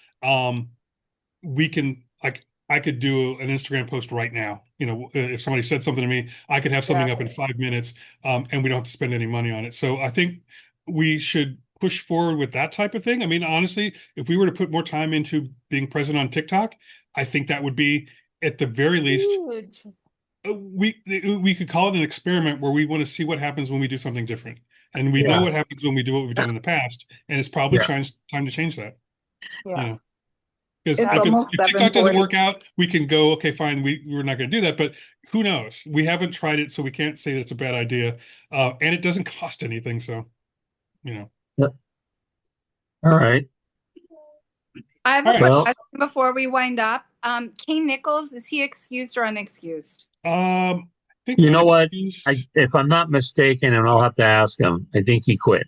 we can, like, I could do an Instagram post right now. If somebody said something to me, I could have something up in 5 minutes, and we don't have to spend any money on it. So I think we should push forward with that type of thing. I mean, honestly, if we were to put more time into being present on TikTok, I think that would be, at the very least, Huge. we could call it an experiment where we want to see what happens when we do something different. And we know what happens when we do what we've done in the past, and it's probably time to change that. Yeah. Because It's if almost TikTok doesn't 7:40. work out, we can go, okay, fine, we're not going to do that. But who knows? We haven't tried it, so we can't say that it's a bad idea. And it doesn't cost anything, so Yep. All right. I have All a right. question before we wind up. Kane Nichols, is he excused or unexcused? I think You know what? unexcused. If I'm not mistaken, and I'll have to ask him, I think he quit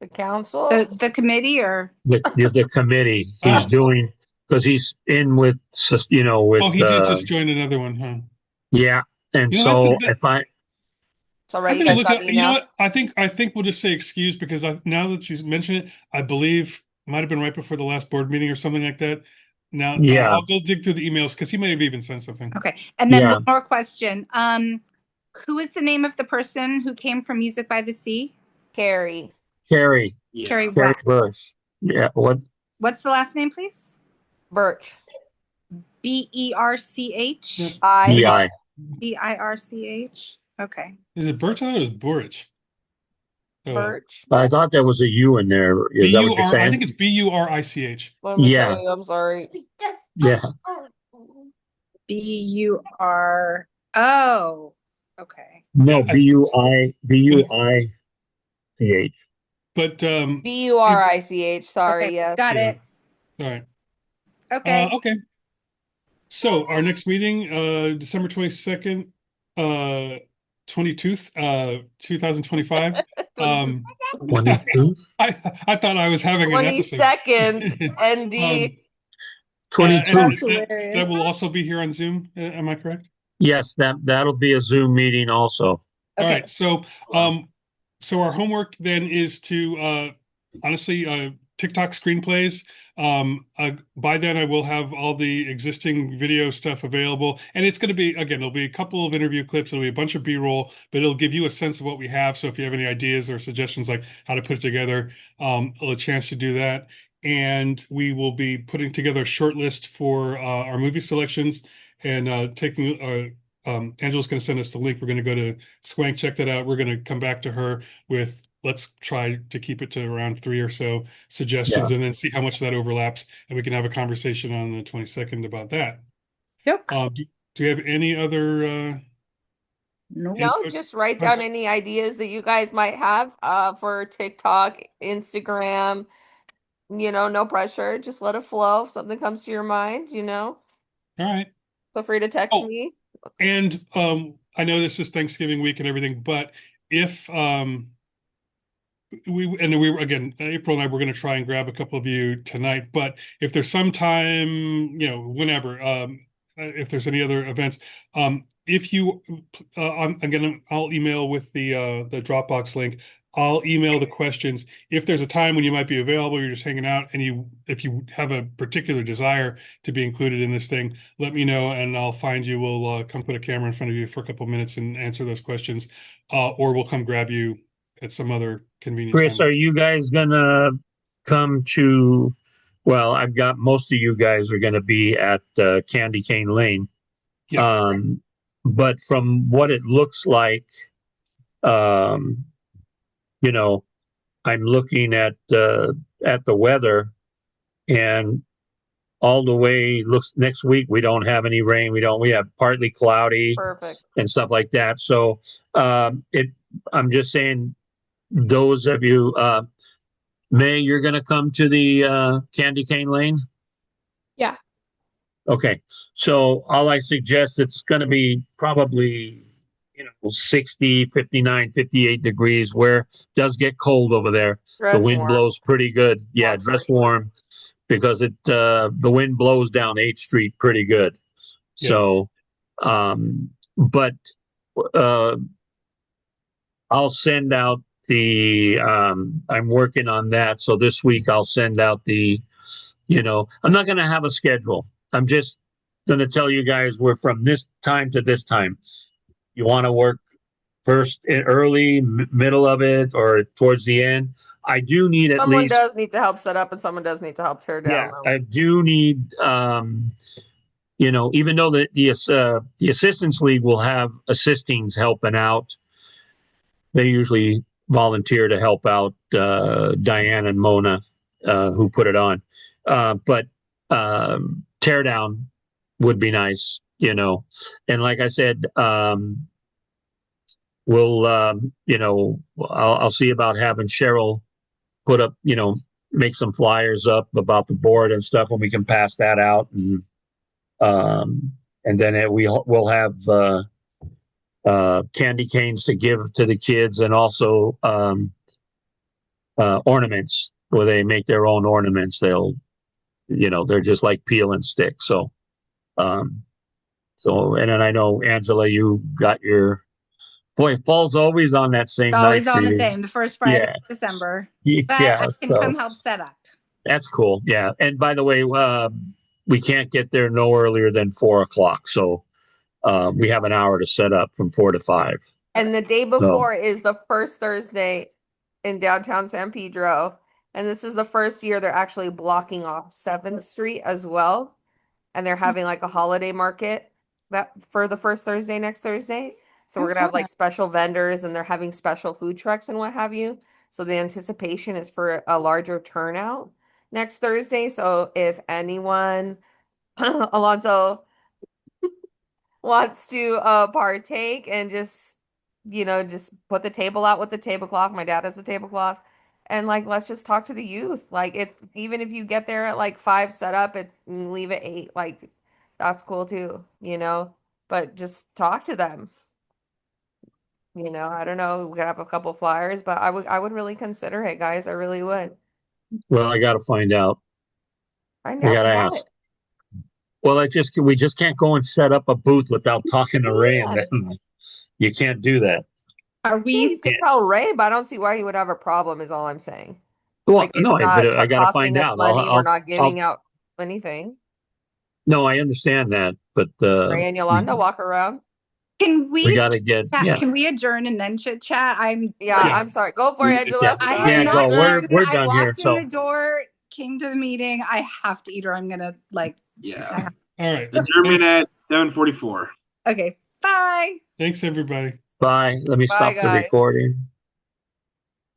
The council? The committee or? the committee. He's doing, because he's in with, with. Oh, he did just join another one, huh? Yeah, and You know, so that's if I. So right, I'm you gonna guys look got up. me You know now. what? I think we'll just say excused, because now that you mention it, I believe it might have been right before the last board meeting or something like that. Now, Yeah. I'll go dig through the emails because he may have even sent something. Okay. And then Yeah. one more question. Who is the name of the person who came from Music by the Sea? Carrie. Carrie Carrie what? Bush. Yeah. What? What's the last name, please? Birch. Berch? B.I. Birch? Okay. Is it Bertolt or is it Burich? Birch. I thought there was a U in there. Is that what you're saying? I think it's Burich. Let me Yeah. tell you, I'm sorry. Yeah. B-U-R. Oh, okay. No, B-U-I-C-H. But Burich. Sorry, Okay, yes. got it. All right. Okay. Okay. So our next meeting, December 22nd, 22nd, 2025. 22? I thought I was having an episode. 22nd, ND. 22. That will also be here on Zoom. Am I correct? Yes, that'll be a Zoom meeting also. All right. So our homework then is to honestly TikTok screenplays. By then I will have all the existing video stuff available, and it's going to be, again, there'll be a couple of interview clips, it'll be a bunch of B-roll, but it'll give you a sense of what we have. So if you have any ideas or suggestions like how to put it together, a chance to do that. And we will be putting together a short list for our movie selections, and taking Angela's going to send us the link. We're going to go to Swank, check that out. We're going to come back to her with, let's try to keep it to around 3 or so suggestions, and then see how much that overlaps, and we can have a conversation on the 22nd about that. Yep. Do you have any other No, just write down any ideas that you guys might have for TikTok, Instagram. No pressure. Just let it flow. If something comes to your mind, All right. Feel free to text me. And I know this is Thanksgiving week and everything, but if again, April and I, we're going to try and grab a couple of you tonight, but if there's some time, whenever, if there's any other events, if you again, I'll email with the Dropbox link. I'll email the questions. If there's a time when you might be available, you're just hanging out, and if you have a particular desire to be included in this thing, let me know, and I'll find you. We'll come put a camera in front of you for a couple of minutes and answer those questions, or we'll come grab you at some other convenient Chris, time. are you guys gonna come to? Well, I've got most of you guys are gonna be at Candy Cane Lane. Yeah. But from what it looks like, I'm looking at the weather, and all the way looks next week we don't have any rain. We have partly cloudy. Perfect. And stuff like that. So I'm just saying, those of you, May, you're going to come to the Candy Cane Lane? Yeah. Okay. So all I suggest, it's going to be probably, 60, 59, 58 degrees, where it does get cold over there. The Dress wind warm. blows pretty good. Yeah, Lots dress for sure. warm because the wind blows down 8th Street pretty good. Yeah. So, but I'll send out I'm working on that. So this week I'll send out I'm not going to have a schedule. I'm just going to tell you guys we're from this time to this time. You want to work first early, middle of it, or towards the end. I do need at Someone least, does need to help set up, and someone does need to help tear down. yeah, I do need, even though the Assistance League will have assistings helping out, they usually volunteer to help out Diane and Mona, who put it on. But teardown would be nice, And like I said, we'll, I'll see about having Cheryl put up, make some flyers up about the board and stuff, and we can pass that out. And then we'll have candy canes to give to the kids, and also ornaments where they make their own ornaments. They're just like peel and stick. So, and then I know, Angela, you got boy, fall's always on that same It's night always for on the you. same, the first Friday Yeah. of December. Yeah, But I can so come help set up. that's cool. Yeah. And by the way, we can't get there no earlier than 4:00. So we have an hour to set up from 4 to 5. And the day before is the first Thursday in downtown San Pedro. And this is the first year they're actually blocking off 7th Street as well. And they're having like a holiday market for the first Thursday, next Thursday. So we're gonna have like special vendors, and they're having special food trucks and what have you. So the anticipation is for a larger turnout next Thursday. So if anyone, Alonso, wants to partake and just put the table out with the tablecloth. My dad has a tablecloth. And like let's just talk to the youth. Like even if you get there at like 5 set up and leave at 8, like that's cool too. But just talk to them. I don't know. We could have a couple flyers, but I would really consider it, guys. I really would. Well, I got to find out. Find I out got to what. ask. Well, we just can't go and set up a booth without talking to Ray, and then you can't do that. Are Yeah, we? you could tell Ray, but I don't see why he would have a problem, is all I'm saying. Well, Like no, it's not I got to costing find us out. money. We're not giving out anything. No, I understand that, but Ray and Yolanda walk around. Can we we got to get Can we adjourn and then chit chat? Yeah, I'm sorry. Go for it, Angela. Yeah. I Sorry. have not go. eaten. We're I done here. walked in So the door, came to the meeting. I have to eat, or I'm gonna Yeah. All right. Adjournment Thanks. at 7:44. Okay, bye. Thanks, everybody. bye. Let me Bye, stop the guys. recording.